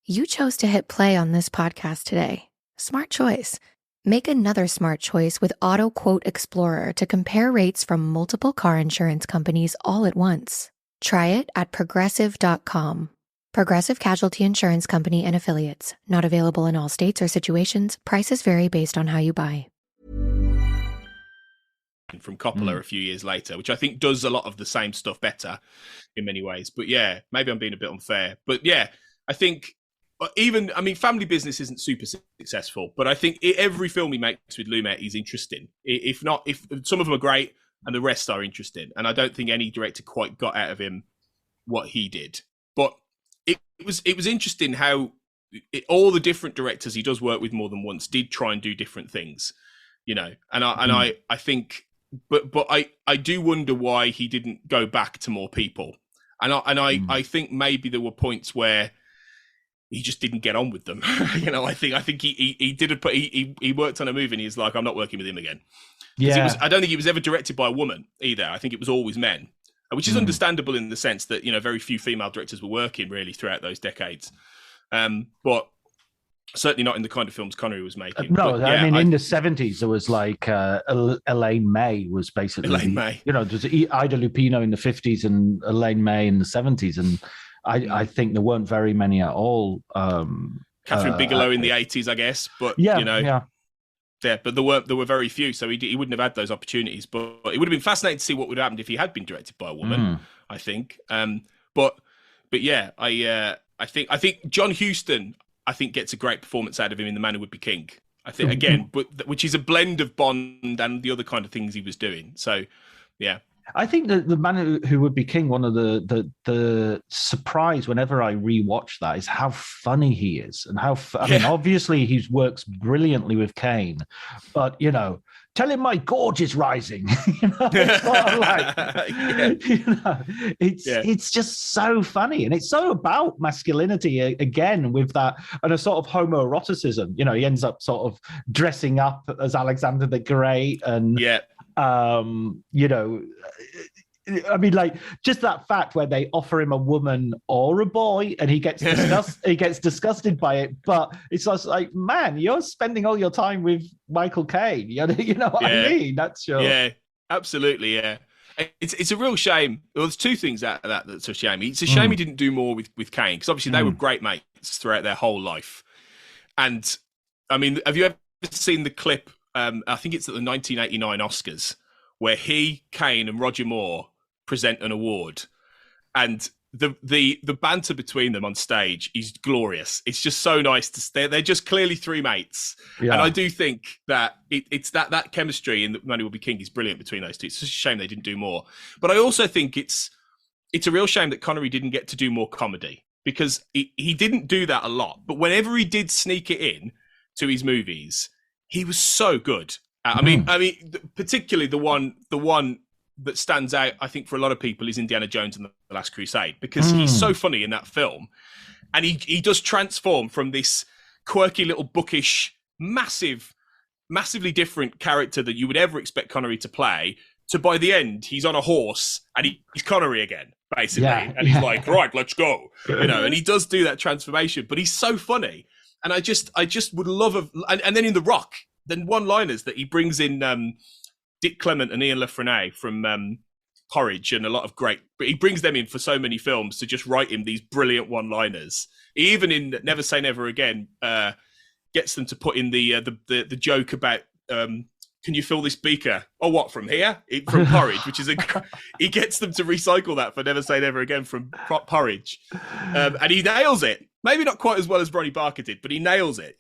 You chose to hit play on this podcast today. Smart choice. Make another smart choice with Auto Quote Explorer to compare rates from multiple car insurance companies all at once. Try it at Progressive.com. Progressive Casualty Insurance Company and Affiliates. Not available in all states or situations. Prices vary based on how you buy. From Coppola a few years later, which I think does a lot of the same stuff better in many ways. But yeah, maybe I'm being a bit unfair. But yeah, I think Family Business isn't super successful, but I think every film he makes with Lumet is interesting. If some of them are great and the rest are interesting. And I don't think any director quite got out of him what he did. But it was interesting how all the different directors he does work with more than once did try and do different things, you know. And I think, but I do wonder why he didn't go back to more people. And I think maybe there were points where he just didn't get on with them. You know, I think he worked on a movie and he's like, I'm not working with him again. Yeah, I don't think he was ever directed by a woman either. I think it was always men. Which is understandable in the sense that, you know, very few female directors were working really throughout those decades. But certainly not in the kind of films Connery was making. No, but, yeah, in the 70s, there was like Elaine May was basically... Elaine May. You know, there's Ida Lupino in the 50s and Elaine May in the 70s. And I think there weren't very many at all. Catherine Bigelow in the 80s, I guess. But, you know... Yeah. Yeah, but there were very few, so he wouldn't have had those opportunities. But it would have been fascinating to see what would have happened if he had been directed by a woman. I think. But yeah, I think John Huston gets a great performance out of him in The Man Who Would Be King. I think again, but which is a blend of Bond and the other kind of things he was doing. So yeah. I think that the man who would be king, one of the surprise whenever I rewatch that is how funny he is, and I mean, obviously he works brilliantly with Kane, but tell him my gorge is rising. It's sort of like, it's just so funny, and it's so about masculinity again with that, and a sort of homoeroticism. He ends up sort of dressing up as Alexander the Great, and I mean, like, just that fact where they offer him a woman or a boy, and he gets disgusted by it. But it's just like, man, you're spending all your time with Michael Caine. You know what I mean? That's your absolutely, yeah. It's a real shame. Well, there's two things out of that's a shame. It's a shame he didn't do more with Caine, because obviously they were great mates throughout their whole life. And I mean, have you ever seen the clip? I think it's at the 1989 Oscars, where he, Caine, and Roger Moore present an award, and the banter between them on stage is glorious. It's just so nice to stay. They're just clearly three mates, and I do think that it's that chemistry in The Man Who Will Be King is brilliant between those two. It's just a shame they didn't do more. But I also think it's a real shame that Connery didn't get to do more comedy, because he didn't do that a lot. But whenever he did sneak it in to his movies, he was so good. I mean, particularly the one that stands out, I think, for a lot of people is Indiana Jones and the Last Crusade, because he's so funny in that film, and he does transform from this quirky little bookish, massively different character that you would ever expect Connery to play, to by the end he's on a horse and he's Connery again, basically, and he's like, right, let's go, and he does do that transformation, but he's so funny, and I just would love and then in The Rock, then one-liners that he brings in. Dick Clement and Ian LaFrennais from Porridge, and a lot of great, but he brings them in for so many films to just write him these brilliant one-liners. He even in Never Say Never Again gets them to put in the joke about can you fill this beaker? Oh, what, from here? From Porridge, which is he gets them to recycle that for Never Say Never Again from Porridge, and he nails it. Maybe not quite as well as Ronnie Barker did, but he nails it.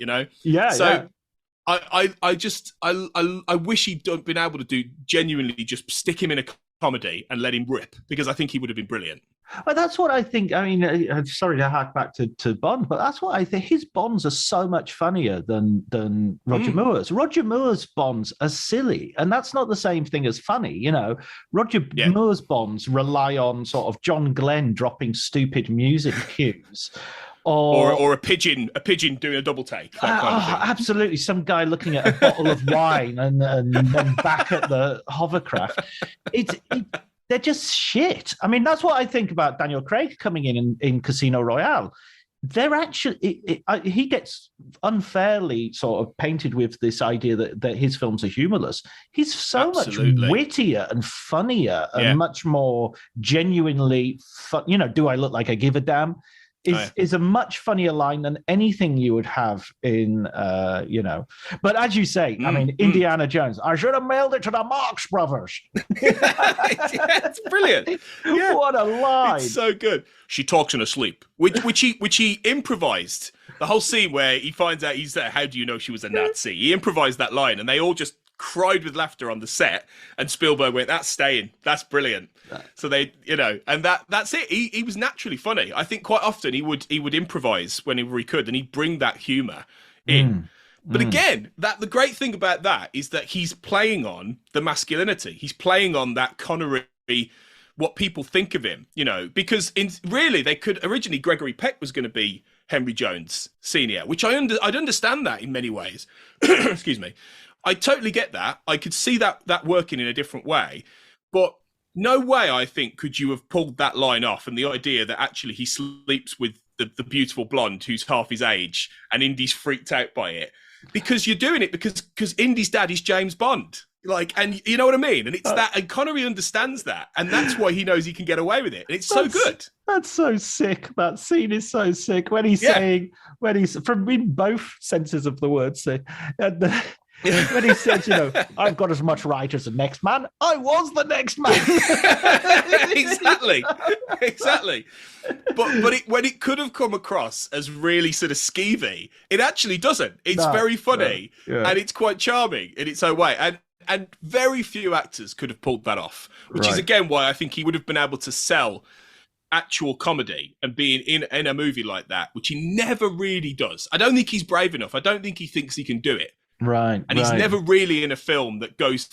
I wish he'd been able to genuinely just stick him in a comedy and let him rip, because I think he would have been brilliant. Well, that's what I think. I mean, I'm sorry to hark back to Bond, but that's what I think. His Bonds are so much funnier than Roger Moore's. Roger Moore's Bonds are silly, and that's not the same thing as funny. Roger Moore's Bonds rely on sort of John Glenn dropping stupid music cues. Or a pigeon doing a double take. That kind of thing. Absolutely. Some guy looking at a bottle of wine and then back at the hovercraft. They're just shit. I mean, that's what I think about Daniel Craig coming in Casino Royale. They're actually, he gets unfairly sort of painted with this idea that his films are humorless. He's so much wittier and funnier and much more genuinely fun. Do I look like I give a damn? Is a much funnier line than anything you would have in, But as you say, I mean, Indiana Jones, I should have mailed it to the Marx Brothers. It's brilliant. Yeah. What a line. It's so good. She talks in her sleep, which he improvised. The whole scene where he finds out he's there, how do you know she was a Nazi? He improvised that line, and they all just cried with laughter on the set, and Spielberg went, that's staying, that's brilliant. So they, and that's it. He was naturally funny. I think quite often he would improvise whenever he could, and he'd bring that humor in. But again, the great thing about that is that he's playing on the masculinity. He's playing on that Connery, what people think of him, because they could originally, Gregory Peck was going to be Henry Jones Sr., which I'd understand that in many ways. Excuse me. I totally get that. I could see that working in a different way, but no way, I think, could you have pulled that line off, and the idea that actually he sleeps with the beautiful blonde who's half his age, and Indy's freaked out by it, because you're doing it because Indy's dad is James Bond, and you know what I mean? And it's that, and Connery understands that, and that's why he knows he can get away with it, and it's so good. That's so sick. That scene is so sick when he's saying, from in both senses of the word, sick. When he says, I've got as much right as the next man, I was the next man. Exactly. But when it could have come across as really sort of skeevy, it actually doesn't. It's very funny, and it's quite charming in its own way. And very few actors could have pulled that off, which is again why I think he would have been able to sell actual comedy and being in a movie like that, which he never really does. I don't think he's brave enough. I don't think he thinks he can do it. Right. And he's never really in a film that goes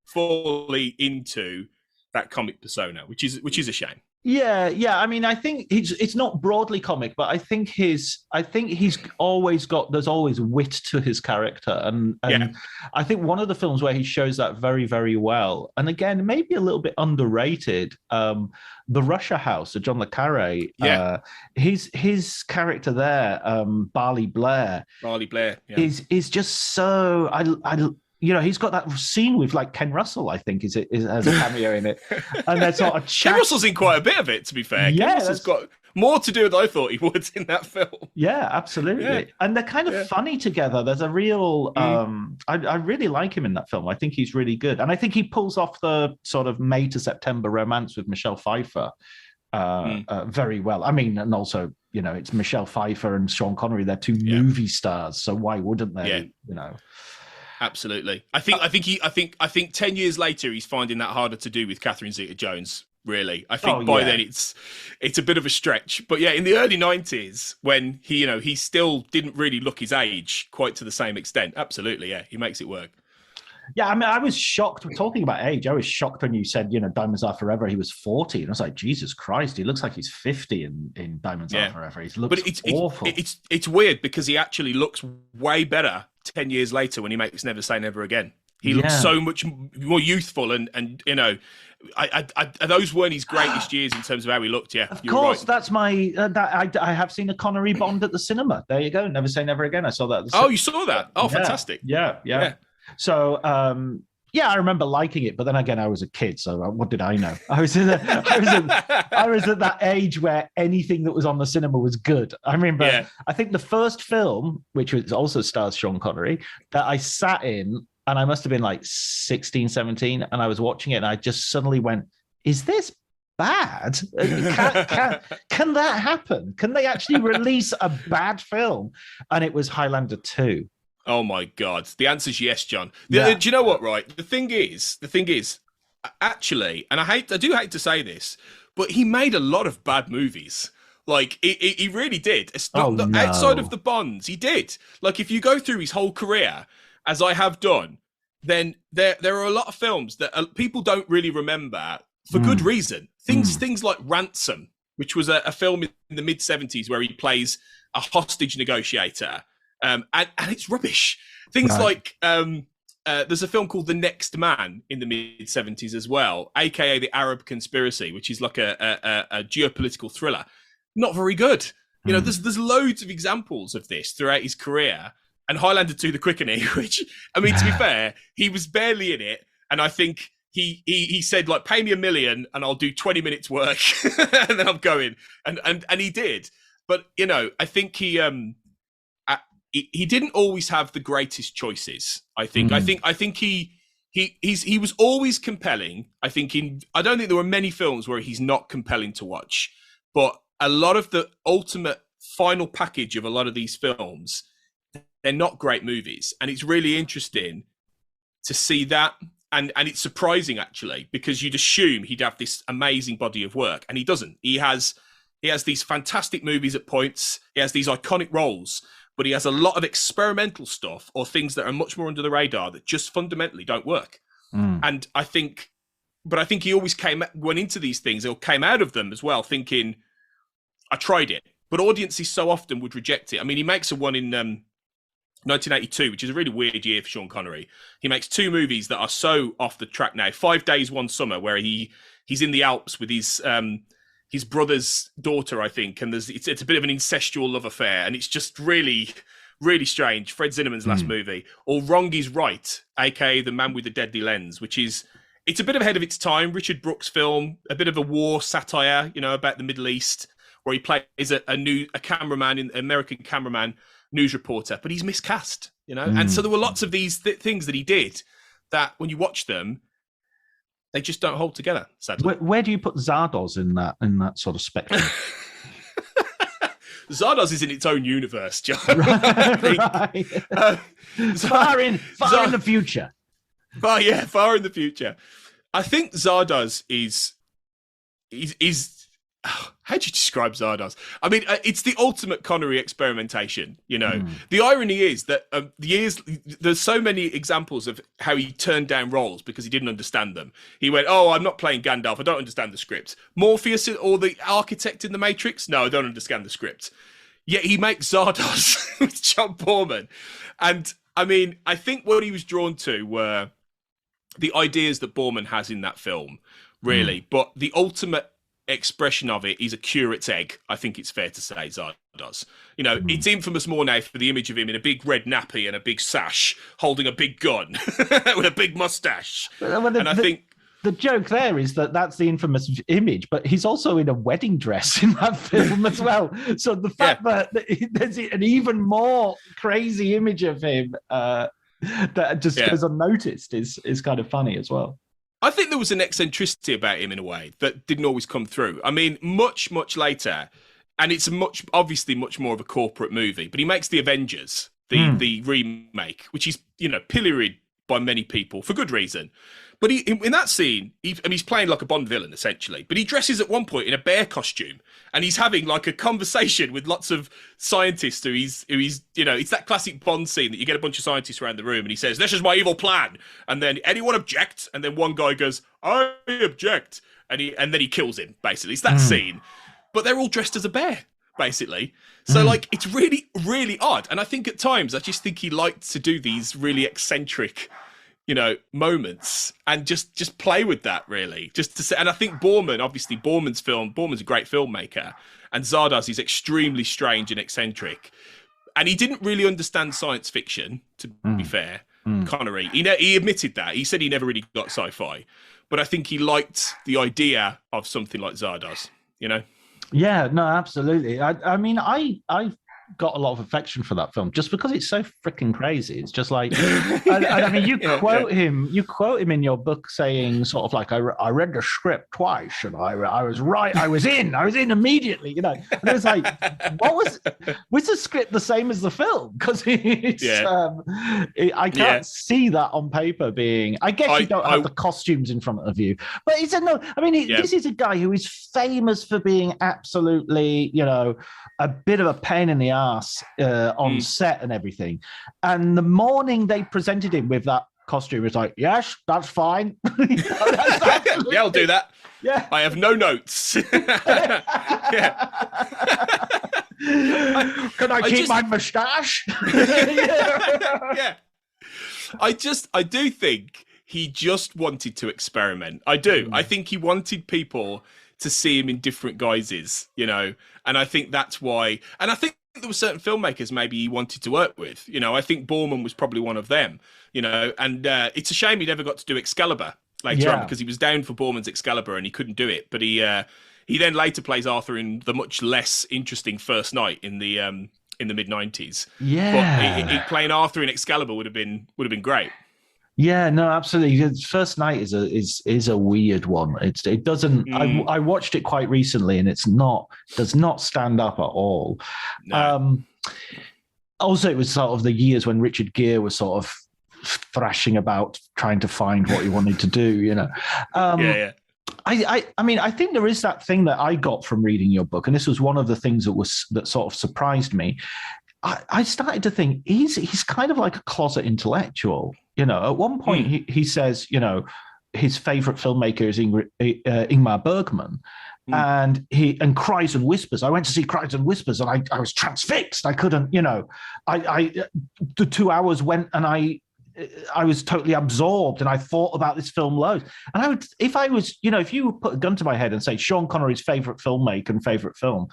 fully into that comic persona, which is a shame. Yeah. I mean, I think it's not broadly comic, but I think he's always there's always wit to his character, and I think one of the films where he shows that very, very well, and again maybe a little bit underrated, The Russia House, of John le Carré. His character there, Barley Blair, is just so he's got that scene with like Ken Russell, I think, is has a cameo in it, and they're sort of Ken Russell's in quite a bit of it, to be fair. Ken Russell's got more to do than I thought he would in that film. Yeah, absolutely. Yeah. And they're kind of funny together. There's a real, I really like him in that film. I think he's really good, and I think he pulls off the sort of May to September romance with Michelle Pfeiffer very well. I mean, and also, it's Michelle Pfeiffer and Sean Connery. They're two movie stars, so why wouldn't they? Absolutely. I think 10 years later he's finding that harder to do with Catherine Zeta-Jones. Really, I think by then it's a bit of a stretch. But yeah, in the early 90s, when he still didn't really look his age quite to the same extent. Absolutely, yeah, he makes it work. Yeah, I mean, I was shocked. We're talking about age. I was shocked when you said, Diamonds Are Forever. He was 40, and I was like, Jesus Christ, he looks like he's 50 in Diamonds Are Forever. He looks awful. It's weird because he actually looks way better 10 years later when he makes Never Say Never Again. He looks so much more youthful, and those weren't his greatest years in terms of how he looked. Yeah, of course, right. That's my. I have seen a Connery Bond at the cinema. There you go. Never Say Never Again. I saw that. At the cinema. You saw that? Oh, fantastic. Yeah. So, I remember liking it, but then again, I was a kid, so what did I know? I was at that age where anything that was on the cinema was good. I remember, I think the first film, which was also stars Sean Connery, that I sat in, and I must have been like 16, 17, and I was watching it, and I just suddenly went, is this bad? Can that happen? Can they actually release a bad film? And it was Highlander 2. Oh my God! The answer's yes, John. Do you know what? Right. The thing is, actually, and I do hate to say this, but he made a lot of bad movies. Like he really did. Outside of the Bonds, he did. Like if you go through his whole career, as I have done, then there are a lot of films that people don't really remember for good reason. Things like Ransom, which was a film in the mid-70s where he plays a hostage negotiator. And it's rubbish. Things like there's a film called The Next Man in the mid-70s as well, aka The Arab Conspiracy, which is like a geopolitical thriller. Not very good. There's loads of examples of this throughout his career. And Highlander 2: The Quickening, which, I mean, to be fair, he was barely in it, and I think he said, like, pay me $1 million and I'll do 20 minutes work and then I'm going, and he did. But I think he didn't always have the greatest choices. I think he was always compelling. I don't think there were many films where he's not compelling to watch, but a lot of the ultimate final package of a lot of these films, they're not great movies. And it's really interesting to see that. And it's surprising actually, because you'd assume he'd have this amazing body of work, and he doesn't. He has these fantastic movies at points. He has these iconic roles, but he has a lot of experimental stuff or things that are much more under the radar that just fundamentally don't work. And I think he always went into these things or came out of them as well thinking, I tried it. But audiences so often would reject it. I mean, he makes one in 1982, which is a really weird year for Sean Connery. He makes two movies that are so off the track now. 5 Days, One Summer, where he's in the Alps with his brother's daughter, I think, and it's a bit of an incestual love affair, and it's just really, really strange. Fred Zinnemann's last movie. Or Wrong is Right, aka The Man with the Deadly Lens, it's a bit ahead of its time. Richard Brooks film, a bit of a war satire, about the Middle East, where he plays a cameraman, an American cameraman, news reporter, but he's miscast, And so there were lots of these things that he did that when you watch them, they just don't hold together, sadly. Where do you put Zardoz in that sort of spectrum? Zardoz is in its own universe, John. Right. Far in the future. far in the future. I think Zardoz is how do you describe Zardoz? I mean, it's the ultimate Connery experimentation. The irony is that there's so many examples of how he turned down roles because he didn't understand them. He went, "Oh, I'm not playing Gandalf. I don't understand the script." Morpheus or the architect in the Matrix? No, I don't understand the script. Yet he makes Zardoz with John Boorman, and I mean, I think what he was drawn to were the ideas that Boorman has in that film, really, but the ultimate expression of it is a curate's egg. I think it's fair to say Zardoz. It's infamous more now for the image of him in a big red nappy and a big sash, holding a big gun with a big mustache. I think the joke there is that that's the infamous image, but he's also in a wedding dress in that film as well. So the fact that there's an even more crazy image of him that just goes unnoticed is kind of funny as well. I think there was an eccentricity about him in a way that didn't always come through. I mean, much later, and it's obviously much more of a corporate movie, but he makes The Avengers, the remake, which is, pilloried by many people for good reason. But in that scene, he's playing like a Bond villain, essentially. But he dresses at one point in a bear costume, and he's having like a conversation with lots of scientists who he's it's that classic Bond scene that you get a bunch of scientists around the room, and he says, "This is my evil plan." And then, "Anyone object?" And then one guy goes, "I object." And then he kills him, basically. It's that scene. But they're all dressed as a bear, basically. So, it's really, really odd. And I think at times, I just think he liked to do these really eccentric moments and just play with that, really, just to say. And I think Boorman's a great filmmaker, and Zardoz is extremely strange and eccentric, and he didn't really understand science fiction, to be fair. Connery, he admitted that. He said he never really got sci-fi, but I think he liked the idea of something like Zardoz, Yeah, no, absolutely. I mean, I've got a lot of affection for that film just because it's so freaking crazy. It's just like, and I mean, you quote him in your book saying sort of like, I read the script twice and I was right. I was in immediately, And it was like, was the script the same as the film? Because I can't see that on paper being, I guess you don't have the costumes in front of you, but he said, no, I mean, this is a guy who is famous for being absolutely, a bit of a pain in the ass on set and everything. And the morning they presented him with that costume, it's like, yes, that's fine. Yeah, I'll do that. Yeah, I have no notes. Can I keep my moustache? Yeah. I do think he just wanted to experiment. I do. I think he wanted people to see him in different guises, and I think that's why. And I think there were certain filmmakers maybe he wanted to work with. I think Boorman was probably one of them. And it's a shame he never got to do Excalibur later on, because he was down for Boorman's Excalibur and he couldn't do it. But he then later plays Arthur in the much less interesting First Night in the mid-90s. Yeah, but playing Arthur in Excalibur would have been great. Yeah, no, absolutely. First Night is a weird one. It doesn't. I watched it quite recently, and does not stand up at all. No. Also, it was sort of the years when Richard Gere was sort of thrashing about trying to find what he wanted to do. Yeah. I mean, I think there is that thing that I got from reading your book, and this was one of the things that sort of surprised me. I started to think he's kind of like a closet intellectual. At one point he says, his favorite filmmaker is Ingmar Bergman, and Cries and Whispers. I went to see Cries and Whispers, and I was transfixed. I couldn't, the 2 hours went, and I was totally absorbed, and I thought about this film loads. And if you put a gun to my head and say Sean Connery's favorite filmmaker and favorite film,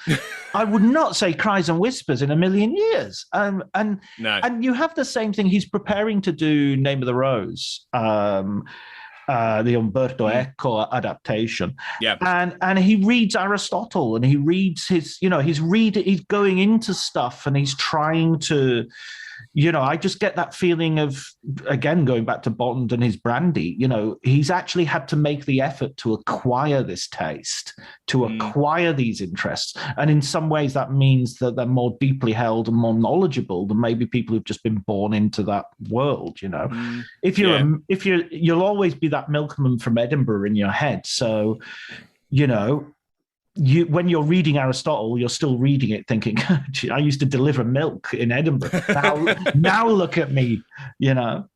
I would not say Cries and Whispers in a million years. And you have the same thing. He's preparing to do Name of the Rose, the Umberto Eco adaptation. Yeah. And he reads Aristotle, and he reads he's going into stuff, and he's trying to I just get that feeling of, again, going back to Bond and his brandy, he's actually had to make the effort to acquire this taste, to acquire these interests. And in some ways that means that they're more deeply held and more knowledgeable than maybe people who've just been born into that world, If you'll always be that milkman from Edinburgh in your head. So, when you're reading Aristotle, you're still reading it thinking, I used to deliver milk in Edinburgh. Now look at me, Now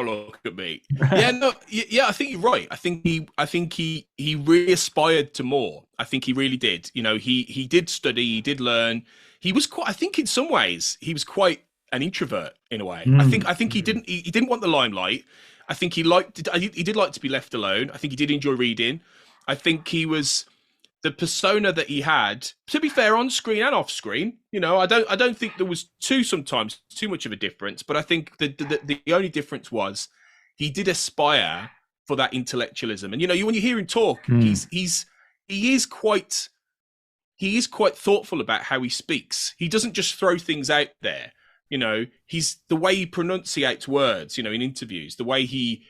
look at me. I think you're right. I think he really aspired to more. I think he really did. He did study, he did learn. He was quite, I think in some ways, he was quite an introvert in a way. I think he didn't want the limelight. I think he did like to be left alone. I think he did enjoy reading. I think he was the persona that he had, to be fair, on screen and off screen. I don't think there was too much of a difference, but I think the only difference was he did aspire for that intellectualism. And when you hear him talk, he is quite thoughtful about how he speaks. He doesn't just throw things out there. He's the way he pronunciates words, in interviews, the way he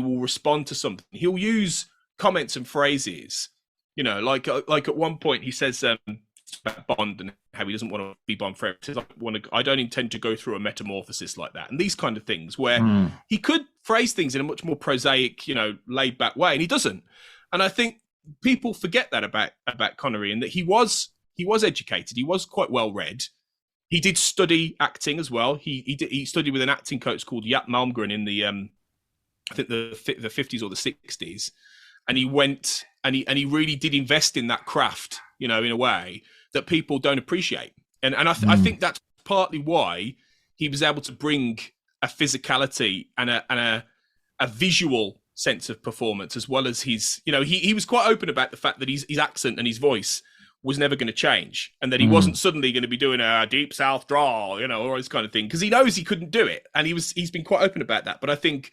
will respond to something. He'll use comments and phrases, like at one point he says about Bond and how he doesn't want to be Bond forever. He says, I don't intend to go through a metamorphosis like that. And these kind of things where he could phrase things in a much more prosaic, laid back way, and he doesn't. And I think people forget that about Connery, and that he was educated. He was quite well read. He did study acting as well. He studied with an acting coach called Jaap Malmgren in the I think the 50s or the 60s, and he went and he really did invest in that craft, in a way that people don't appreciate. And I think that's partly why he was able to bring a physicality and a visual sense of performance, as well as his, he was quite open about the fact that his accent and his voice was never going to change, and that he wasn't suddenly going to be doing a deep South drawl, or this kind of thing, because he knows he couldn't do it, and he's been quite open about that. But I think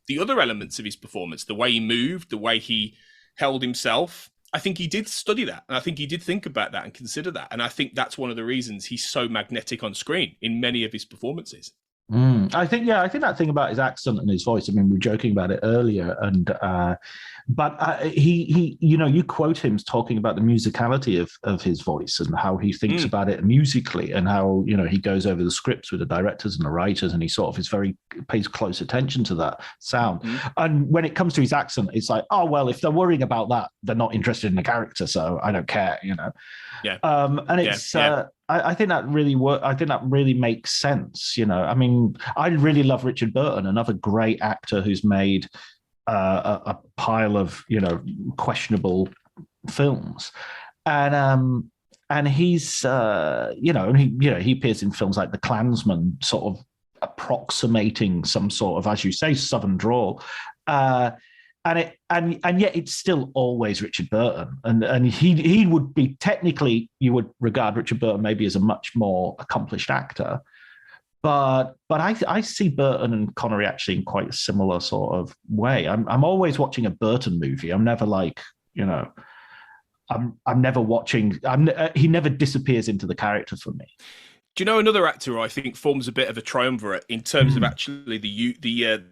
the other elements of his performance, the way he moved, the way he held himself, I think he did study that, and I think he did think about that and consider that, and I think that's one of the reasons he's so magnetic on screen in many of his performances. I think that thing about his accent and his voice, we were joking about it earlier, but he you quote him talking about the musicality of his voice and how he thinks about it musically, and how he goes over the scripts with the directors and the writers, and he sort of pays close attention to that sound. And when it comes to his accent, it's like, oh well, if they're worrying about that, they're not interested in the character, so I don't care, And it's I think that really I think that really makes sense. I really love Richard Burton, another great actor who's made a pile of questionable films, and he's he appears in films like The Klansman, sort of approximating some sort of, as you say, Southern drawl. And yet it's still always Richard Burton, and he would be, technically you would regard Richard Burton maybe as a much more accomplished actor, but I see Burton and Connery actually in quite a similar sort of way. I'm always watching a Burton movie. I'm never like, I'm never watching. He never disappears into the character for me. Do you know another actor who I think forms a bit of a triumvirate in terms of actually the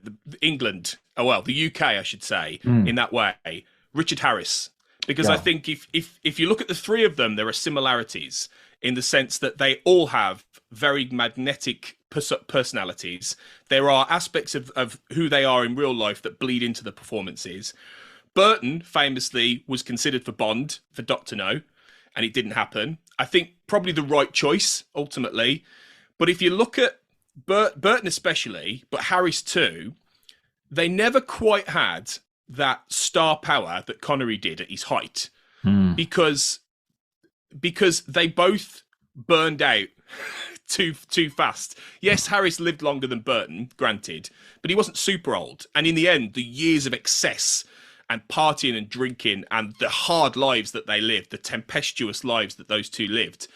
England, the UK, I should say, in that way? Richard Harris, because I think if you look at the three of them, there are similarities in the sense that they all have very magnetic personalities. There are aspects of who they are in real life that bleed into the performances. Burton famously was considered for Bond, for Dr. No, and it didn't happen. I think probably the right choice ultimately. But if you look at Burton especially, but Harris too, they never quite had that star power that Connery did at his height, because they both burned out too fast. Yes, Harris lived longer than Burton, granted, but he wasn't super old. And in the end, the years of excess and partying and drinking and the hard lives that they lived, the tempestuous lives that those two lived,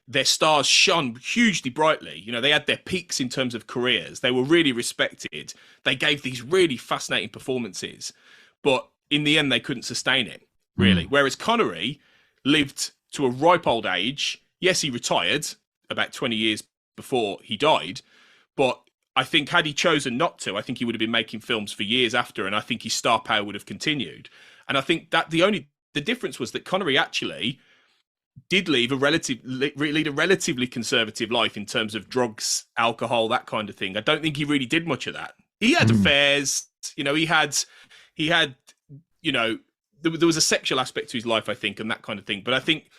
their stars shone hugely brightly. They had their peaks in terms of careers. They were really respected. They gave these really fascinating performances, but in the end, they couldn't sustain it, really. Whereas Connery lived to a ripe old age. Yes, he retired about 20 years before he died. But I think had he chosen not to, I think he would have been making films for years after, and I think his star power would have continued. And I think that the difference was that Connery actually did lead a relatively conservative life in terms of drugs, alcohol, that kind of thing. I don't think he really did much of that. He had affairs, he had, there was a sexual aspect to his life, I think, and that kind of thing. But I think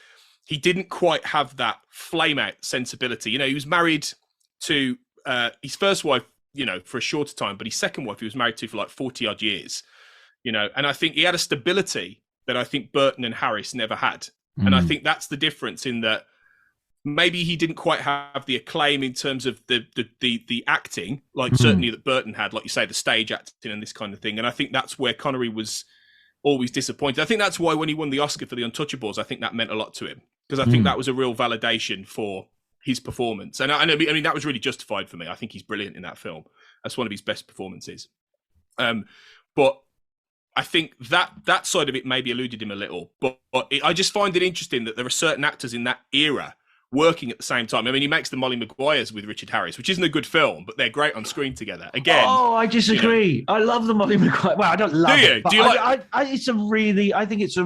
he didn't quite have that flame out sensibility. He was married to his first wife, for a shorter time, but his second wife he was married to for like 40 odd years, and I think he had a stability that I think Burton and Harris never had. And I think that's the difference, in that maybe he didn't quite have the acclaim in terms of the acting, like certainly that Burton had, like you say, the stage acting and this kind of thing. And I think that's where Connery was always disappointed. I think that's why when he won the Oscar for The Untouchables, I think that meant a lot to him, because I think that was a real validation for his performance. And I mean, that was really justified for me. I think he's brilliant in that film. That's one of his best performances. But I think that side of it maybe eluded him a little. But I just find it interesting that there are certain actors in that era working at the same time. I mean, he makes the Molly Maguires with Richard Harris, which isn't a good film, but they're great on screen together. Again, I disagree. I love the Molly Maguire. Well, I don't love it. Do you like? I think it's a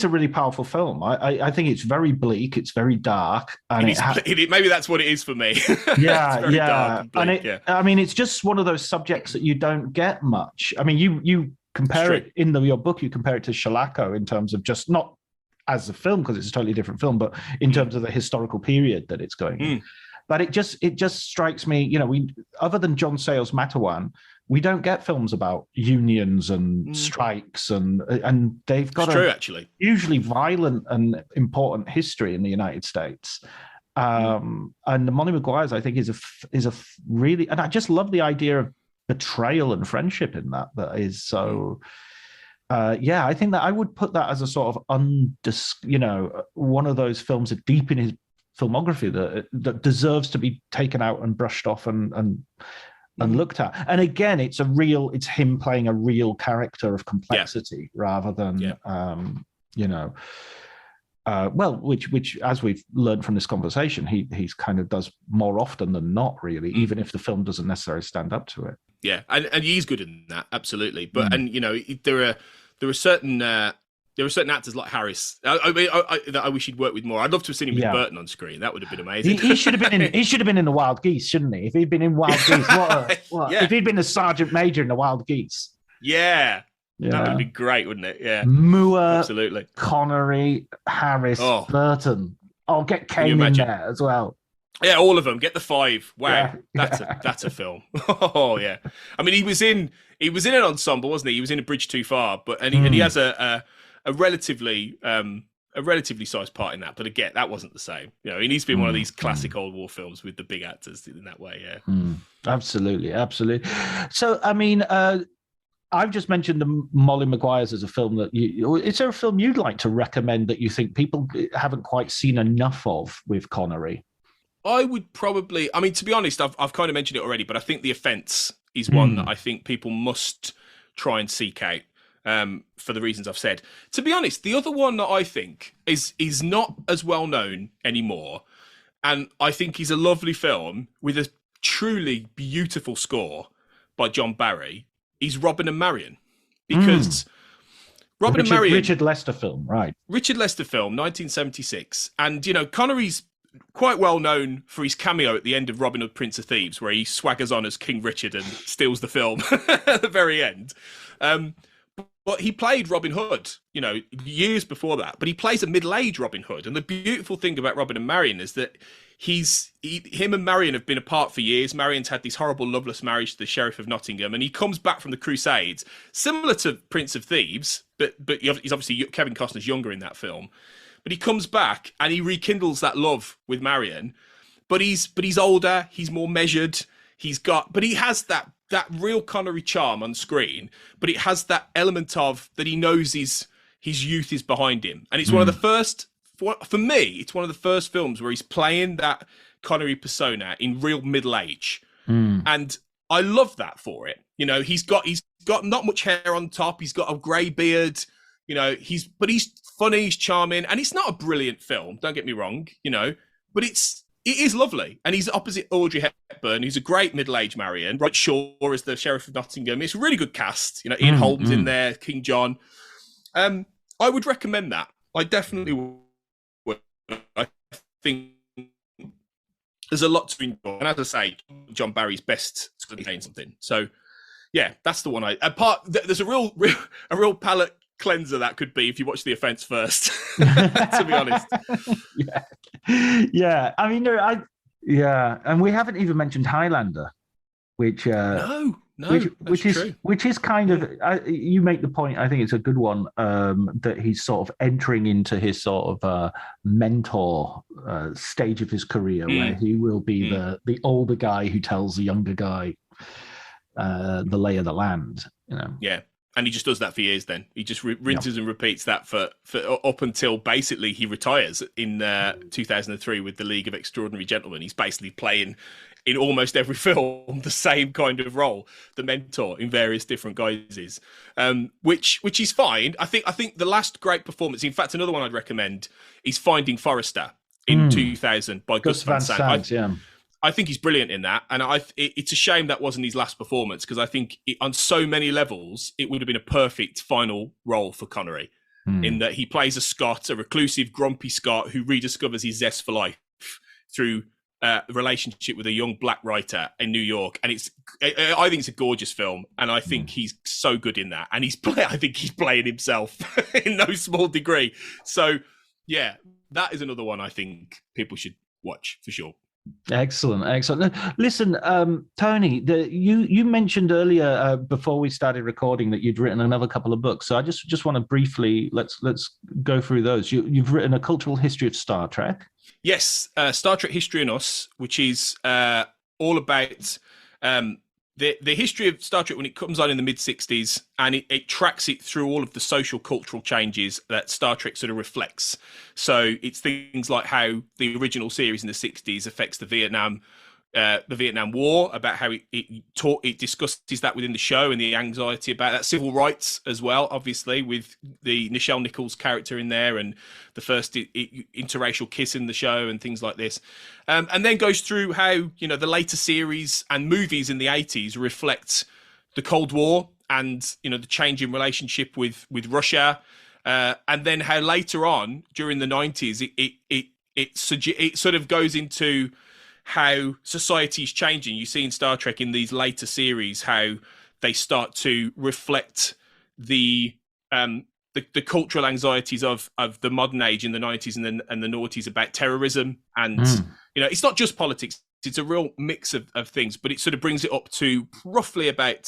really powerful film. I think it's very bleak. It's very dark, and maybe that's what it is for me. Yeah, it's dark and bleak, I mean, it's just one of those subjects that you don't get much. I mean, you compare it in your book. You compare it to Shalako in terms of just not as a film, because it's a totally different film, but in terms of the historical period that it's going in. But it just strikes me, we, other than John Sayles' Matawan, we don't get films about unions and strikes, and they've got actually usually violent and important history in the United States. And the Molly Maguires, I think, is a really, and I just love the idea of betrayal and friendship in that is so. I think that I would put that as a sort of one of those films that deep in his filmography that deserves to be taken out and brushed off and looked at. And again, it's him playing a real character of complexity rather than which as we've learned from this conversation, he's kind of does more often than not, really, even if the film doesn't necessarily stand up to it. Yeah, and he's good in that, absolutely. But there are certain actors like Harris. That I wish he'd worked with more. I'd love to have seen him with Burton on screen. That would have been amazing. He should have been in. He should have been in The Wild Geese, shouldn't he? If he'd been in Wild Geese, if he'd been a sergeant major in The Wild Geese. Yeah. That would have been great, wouldn't it? Yeah. Moore, absolutely. Connery, Harris, Burton. I'll get Kane in there as well. Yeah, all of them. Get the 5. Wow, that's a film. Oh yeah. I mean, he was in an ensemble, wasn't he? He was in A Bridge Too Far, and he has a relatively sized part in that. But again, that wasn't the same. He needs to be one of these classic old war films with the big actors in that way. Yeah. Absolutely. So, I mean, I've just mentioned the Molly Maguires as a film that is there a film you'd like to recommend that you think people haven't quite seen enough of with Connery? I would probably, I mean, to be honest, I've kind of mentioned it already, but I think The Offence is one that I think people must try and seek out for the reasons I've said. To be honest, the other one that I think is not as well known anymore, and I think is a lovely film with a truly beautiful score by John Barry, is Robin and Marion. Because Robin and Marion... Richard Lester film, right. Richard Lester film, 1976. And, Connery's quite well known for his cameo at the end of Robin Hood, Prince of Thieves, where he swaggers on as King Richard and steals the film at the very end. But he played Robin Hood, years before that. But he plays a middle-aged Robin Hood. And the beautiful thing about Robin and Marion is that him and Marion have been apart for years. Marion's had this horrible loveless marriage to the Sheriff of Nottingham, and he comes back from the Crusades, similar to Prince of Thieves, but he's obviously Kevin Costner's younger in that film. But he comes back and he rekindles that love with Marion. But he's older, he's more measured, but he has that real Connery charm on screen, but it has that element of that he knows his youth is behind him. And it's one of the first, for me, it's one of the first films where he's playing that Connery persona in real middle age. And I love that for it. He's got not much hair on top, he's got a grey beard, but he's funny, he's charming, and it's not a brilliant film, don't get me wrong, but it's It is lovely, and he's opposite Audrey Hepburn, who's a great middle-aged Marion. Robert Shaw is the Sheriff of Nottingham. It's a really good cast. You know, Ian Holmes in there, King John. I would recommend that. I definitely would. I think there's a lot to enjoy, and as I say, John Barry's best to contain something. So, yeah, that's the one. There's a real palate cleanser that could be if you watch The Offence first. To be honest. Yeah. I mean, and we haven't even mentioned Highlander, which which is kind of you make the point. I think it's a good one that he's sort of entering into his sort of mentor stage of his career, where he will be the older guy who tells the younger guy the lay of the land. You know. Yeah. And he just does that for years then. He just rinses and repeats that for up until basically he retires in 2003 with the League of Extraordinary Gentlemen. He's basically playing in almost every film the same kind of role, the mentor in various different guises, which is fine. I think the last great performance, in fact, another one I'd recommend is Finding Forrester in 2000 by Gus Van Sant. I think he's brilliant in that, and it's a shame that wasn't his last performance, because I think on so many levels it would have been a perfect final role for Connery, in that he plays a Scot, a reclusive, grumpy Scot who rediscovers his zest for life through a relationship with a young black writer in New York, and I think it's a gorgeous film, and I think he's so good in that, and I think he's playing himself in no small degree. So yeah, that is another one I think people should watch for sure. Excellent. Listen, Tony, you mentioned earlier before we started recording that you'd written another couple of books. So I just want to briefly let's go through those. You've written A Cultural History of Star Trek. Yes, Star Trek History and Us, which is all about the history of Star Trek when it comes on in the mid-60s, and it tracks it through all of the social cultural changes that Star Trek sort of reflects. So it's things like how the original series in the 60s affects the Vietnam War, about how it discusses that within the show, and the anxiety about that, civil rights as well, obviously, with the Nichelle Nichols character in there, and the first interracial kiss in the show, and things like this. And then goes through how, you know, the later series and movies in the 80s reflect the Cold War, and, you know, the change in relationship with Russia, and then how later on during the 90s it sort of goes into how society is changing. You see in Star Trek in these later series how they start to reflect the cultural anxieties of the modern age in the 90s and the noughties about terrorism, and you know, it's not just politics, it's a real mix of things, but it sort of brings it up to roughly about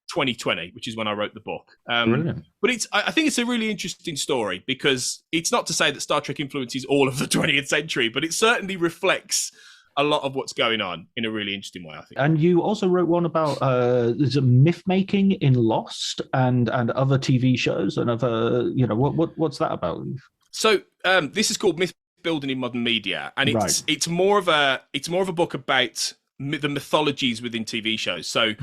2020, which is when I wrote the book. But I think it's a really interesting story, because it's not to say that Star Trek influences all of the 20th century, but it certainly reflects a lot of what's going on in a really interesting way, I think. And you also wrote one about myth making in Lost and other TV shows and other, you know, what's that about? So this is called Myth Building in Modern Media, and it's more of a book about the mythologies within TV shows. So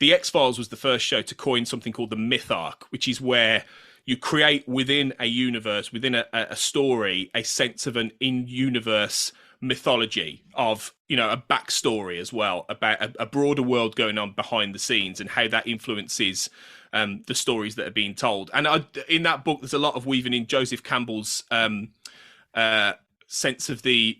The X-Files was the first show to coin something called the myth arc, which is where you create within a universe, within a story, a sense of an in-universe mythology of, you know, a backstory as well, about a broader world going on behind the scenes, and how that influences the stories that are being told. And in that book, there's a lot of weaving in Joseph Campbell's sense of the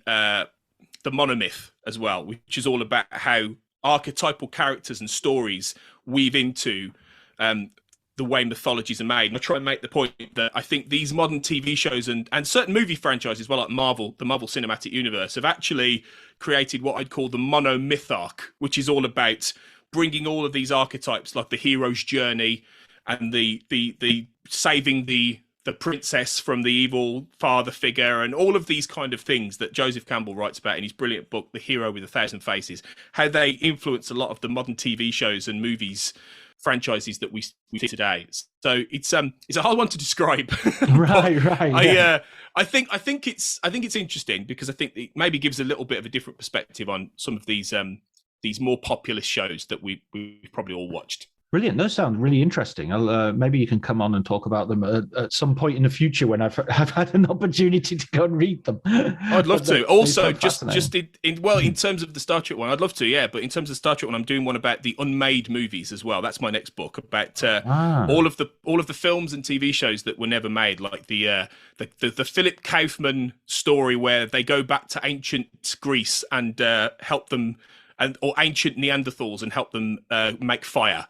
monomyth as well, which is all about how archetypal characters and stories weave into the way mythologies are made. And I try and make the point that I think these modern TV shows and certain movie franchises, well, like Marvel, the Marvel Cinematic Universe, have actually created what I'd call the mono-myth arc, which is all about bringing all of these archetypes, like the hero's journey and the saving the princess from the evil father figure, and all of these kind of things that Joseph Campbell writes about in his brilliant book, The Hero with a Thousand Faces, how they influence a lot of the modern TV shows and movies franchises that we see today. So it's a hard one to describe. Right. Yeah. I think it's interesting, because I think it maybe gives a little bit of a different perspective on some of these more populist shows that we've probably all watched. Brilliant. Those sound really interesting. Maybe you can come on and talk about them at some point in the future when I've had an opportunity to go and read them. I'd love to. Also, just in terms of the Star Trek one, I'd love to, yeah. But in terms of Star Trek one, I'm doing one about the unmade movies as well. That's my next book about all of the films and TV shows that were never made, like the Philip Kaufman story where they go back to ancient Greece and help them, or ancient Neanderthals and help them make fire.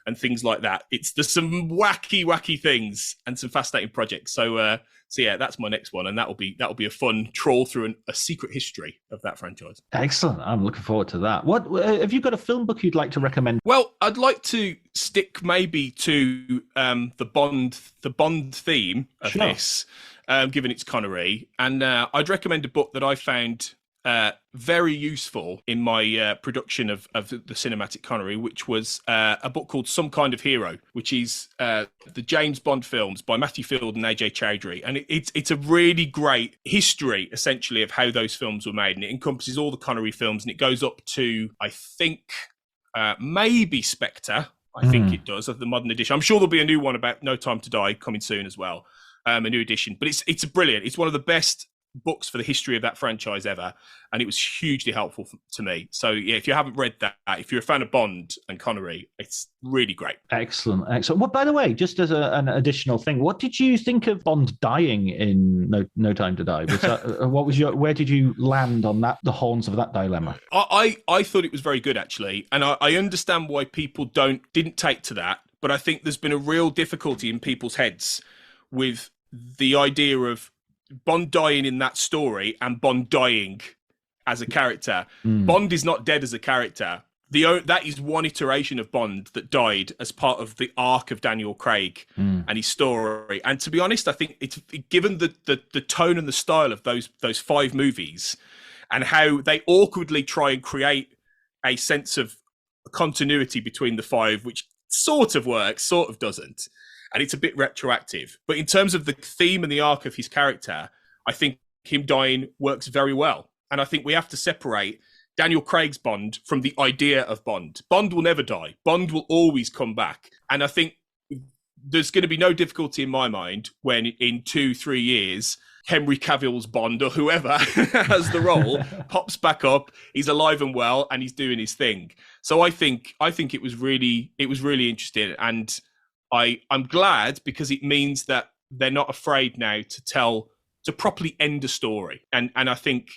And things like that. There's some wacky things and some fascinating projects. So yeah, that's my next one, and that'll be a fun trawl through a secret history of that franchise. Excellent. I'm looking forward to that. What have you got a film book you'd like to recommend? Well, I'd like to stick maybe to the Bond theme of this, given it's Connery, and I'd recommend a book that I found very useful in my production of the cinematic Connery, which was a book called Some Kind of Hero, which is the James Bond films by Matthew Field and AJ Chowdhury. And it's a really great history, essentially, of how those films were made. And it encompasses all the Connery films, and it goes up to, I think, maybe Spectre. I think it does, of the modern edition. I'm sure there'll be a new one about No Time to Die coming soon as well, a new edition. But it's brilliant. It's one of the best books for the history of that franchise ever, and it was hugely helpful to me. So yeah, if you haven't read that, if you're a fan of Bond and Connery, it's really great. Excellent. Well, by the way, just as an additional thing, what did you think of Bond dying in No Time to Die? Was that, where did you land on that, the horns of that dilemma? I thought it was very good, actually, and I understand why people didn't take to that, but I think there's been a real difficulty in people's heads with the idea of Bond dying in that story and Bond dying as a character. Bond is not dead as a character. That is one iteration of Bond that died as part of the arc of Daniel Craig and his story. And to be honest, I think it's given the tone and the style of those 5 movies and how they awkwardly try and create a sense of continuity between the 5, which sort of works, sort of doesn't. And it's a bit retroactive. But in terms of the theme and the arc of his character, I think him dying works very well. And I think we have to separate Daniel Craig's Bond from the idea of Bond. Bond will never die. Bond will always come back. And I think there's going to be no difficulty in my mind when in 2-3 years, Henry Cavill's Bond or whoever has the role pops back up, he's alive and well, and he's doing his thing. So I think it was really interesting. And I'm glad, because it means that they're not afraid now to properly end a story. And I think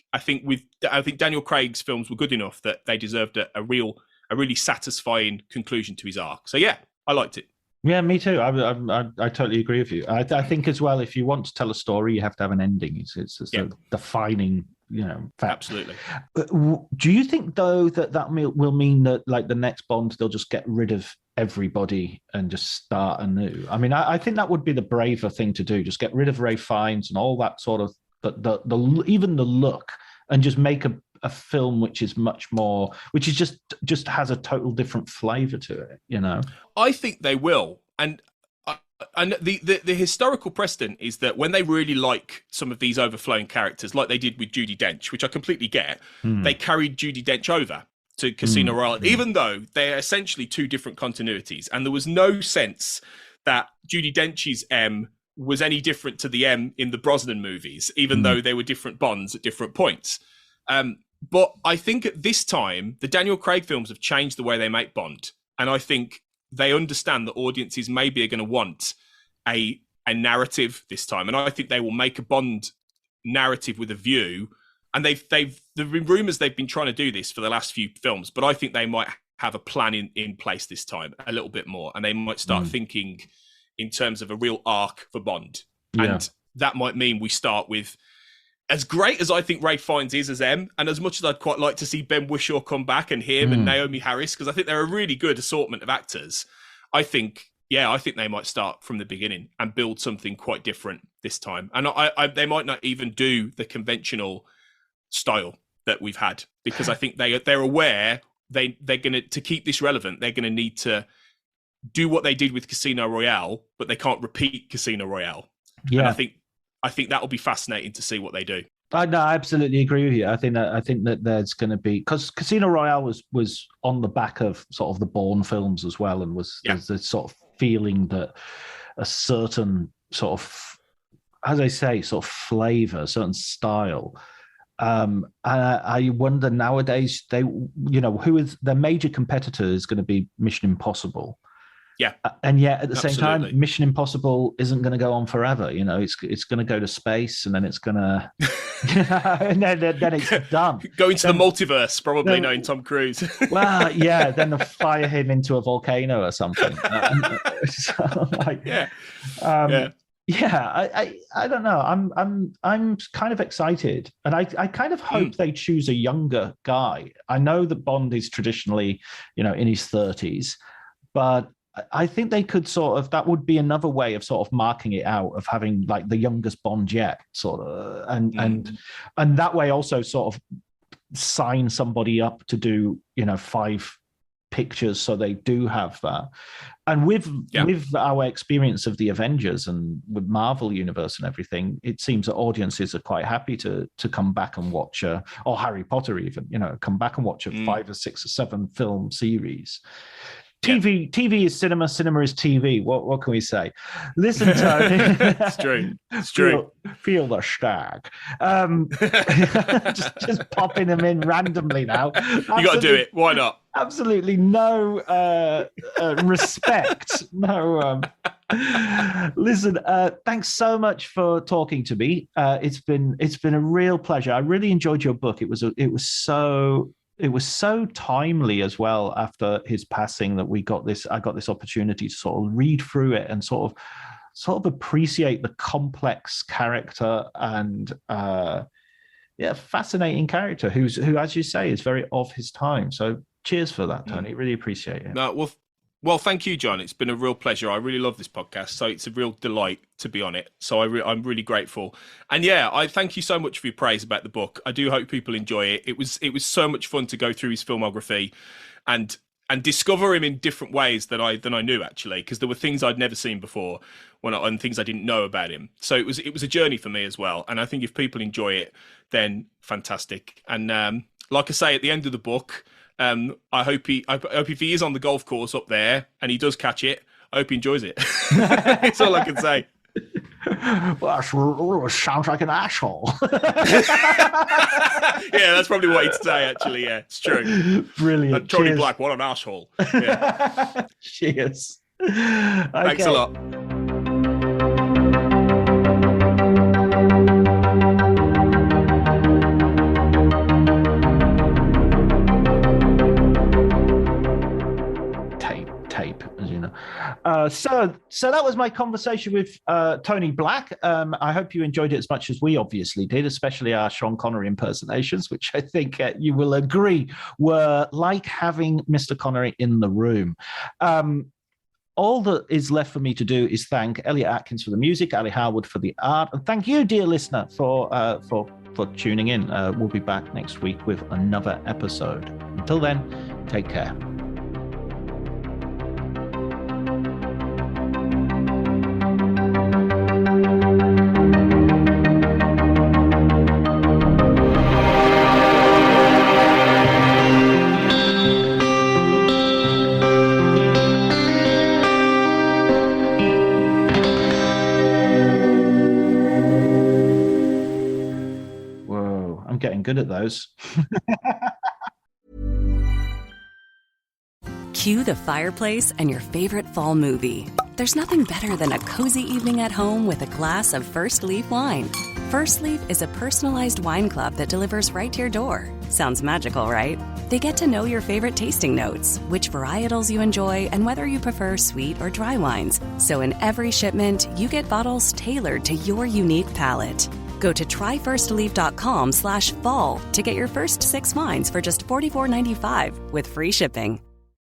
Daniel Craig's films were good enough that they deserved a really satisfying conclusion to his arc. So yeah, I liked it. Yeah, me too. I totally agree with you. I think as well, if you want to tell a story, you have to have an ending. It's a defining, fact. Absolutely. Do you think though that will mean that, like, the next Bond, they'll just get rid of everybody and just start anew? I mean, I think that would be the braver thing to do. Just get rid of Ralph Fiennes and all that sort of even the look, and just make a film which is much more, which is just has a total different flavor to it. I think they will, and the historical precedent is that when they really like some of these overflowing characters, like they did with Judi Dench, which I completely get, they carried Judi Dench over to Casino Royale, even though they're essentially 2 different continuities, and there was no sense that Judi Dench's M was any different to the M in the Brosnan movies, even though they were different Bonds at different points. But I think at this time, the Daniel Craig films have changed the way they make Bond. And I think they understand that audiences maybe are going to want a narrative this time. And I think they will make a Bond narrative with a view. And there've been rumours they've been trying to do this for the last few films, but I think they might have a plan in place this time a little bit more. And they might start thinking in terms of a real arc for Bond. Yeah. And that might mean we start with, as great as I think Ralph Fiennes is as M, and as much as I'd quite like to see Ben Whishaw come back and him and Naomi Harris, because I think they're a really good assortment of actors, I think they might start from the beginning and build something quite different this time. And they might not even do the conventional style that we've had, because I think they're aware they're going to keep this relevant, they're going to need to do what they did with Casino Royale, but they can't repeat Casino Royale. Yeah. And I think that'll be fascinating to see what they do. I absolutely agree with you. I think that there's going to be, because Casino Royale was on the back of sort of the Bourne films as well, and there's this sort of feeling that a certain sort of, as I say, sort of flavor, certain style. And I wonder nowadays, who is their major competitor is going to be Mission Impossible. Yeah. And yet at the same Absolutely. time, Mission Impossible isn't going to go on forever. It's going to go to space, and then it's going to, and then it's done. Go into the multiverse, probably knowing Tom Cruise. Well, yeah, then they'll fire him into a volcano or something. I don't know. I'm kind of excited, and I kind of hope they choose a younger guy. I know that Bond is traditionally, in his 30s, but I think they could that would be another way of sort of marking it out, of having like the youngest Bond yet, sort of, and that way also sort of sign somebody up to do 5 pictures, so they do have that. And with our experience of the Avengers and with Marvel Universe and everything, it seems that audiences are quite happy to come back and watch or Harry Potter even, come back and watch a 5 or 6 or 7 film series. TV is cinema, cinema is TV. What can we say? Listen, Tony. It's true. Feel the stag. just popping them in randomly now. You got to do it. Why not? Absolutely no respect. No. Listen, thanks so much for talking to me. It's been a real pleasure. I really enjoyed your book. It was so timely as well after his passing that I got this opportunity to sort of read through it and sort of appreciate the complex character and fascinating character who, as you say, is very of his time. So cheers for that, Tony. Really appreciate it. No, well, thank you, John. It's been a real pleasure. I really love this podcast, so it's a real delight to be on it. So I'm really grateful. And I thank you so much for your praise about the book. I do hope people enjoy it. It was so much fun to go through his filmography and discover him in different ways than I knew, actually, because there were things I'd never seen before and things I didn't know about him. So it was a journey for me as well. And I think if people enjoy it, then fantastic. And like I say, at the end of the book, I hope if he is on the golf course up there and he does catch it, I hope he enjoys it. That's all I can say. Well, that sounds like an asshole. Yeah, that's probably what he'd say, actually. Yeah, it's true. Brilliant. Tony Black, what an asshole. Yeah. Cheers. Thanks a lot. Tape, as you know. So that was my conversation with Tony Black. I hope you enjoyed it as much as we obviously did, especially our Sean Connery impersonations, which I think you will agree were like having Mr. Connery in the room. All that is left for me to do is thank Elliot Atkins for the music, Ali Harwood for the art, and thank you, dear listener, for tuning in. We'll be back next week with another episode. Until then, take care. Getting good at those. Cue the fireplace and your favorite fall movie. There's nothing better than a cozy evening at home with a glass of First Leaf wine. First Leaf is a personalized wine club that delivers right to your door. Sounds magical, right? They get to know your favorite tasting notes, which varietals you enjoy, and whether you prefer sweet or dry wines. So in every shipment, you get bottles tailored to your unique palate. Go to tryfirstleaf.com/fall to get your first 6 wines for just $44.95 with free shipping.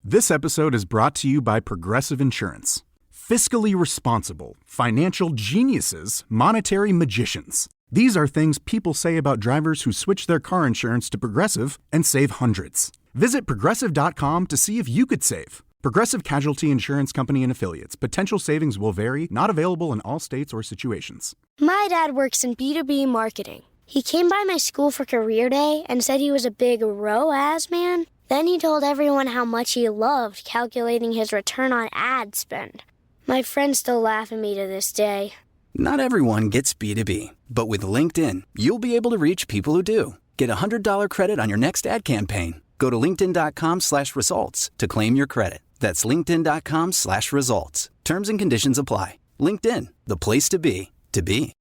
This episode is brought to you by Progressive Insurance. Fiscally responsible, financial geniuses, monetary magicians. These are things people say about drivers who switch their car insurance to Progressive and save hundreds. Visit Progressive.com to see if you could save. Progressive Casualty Insurance Company and Affiliates. Potential savings will vary, not available in all states or situations. My dad works in B2B marketing. He came by my school for career day and said he was a big ROAS man. Then he told everyone how much he loved calculating his return on ad spend. My friends still laugh at me to this day. Not everyone gets B2B, but with LinkedIn, you'll be able to reach people who do. Get a $100 credit on your next ad campaign. Go to linkedin.com/results to claim your credit. That's linkedin.com/results. Terms and conditions apply. LinkedIn, the place to be, to be.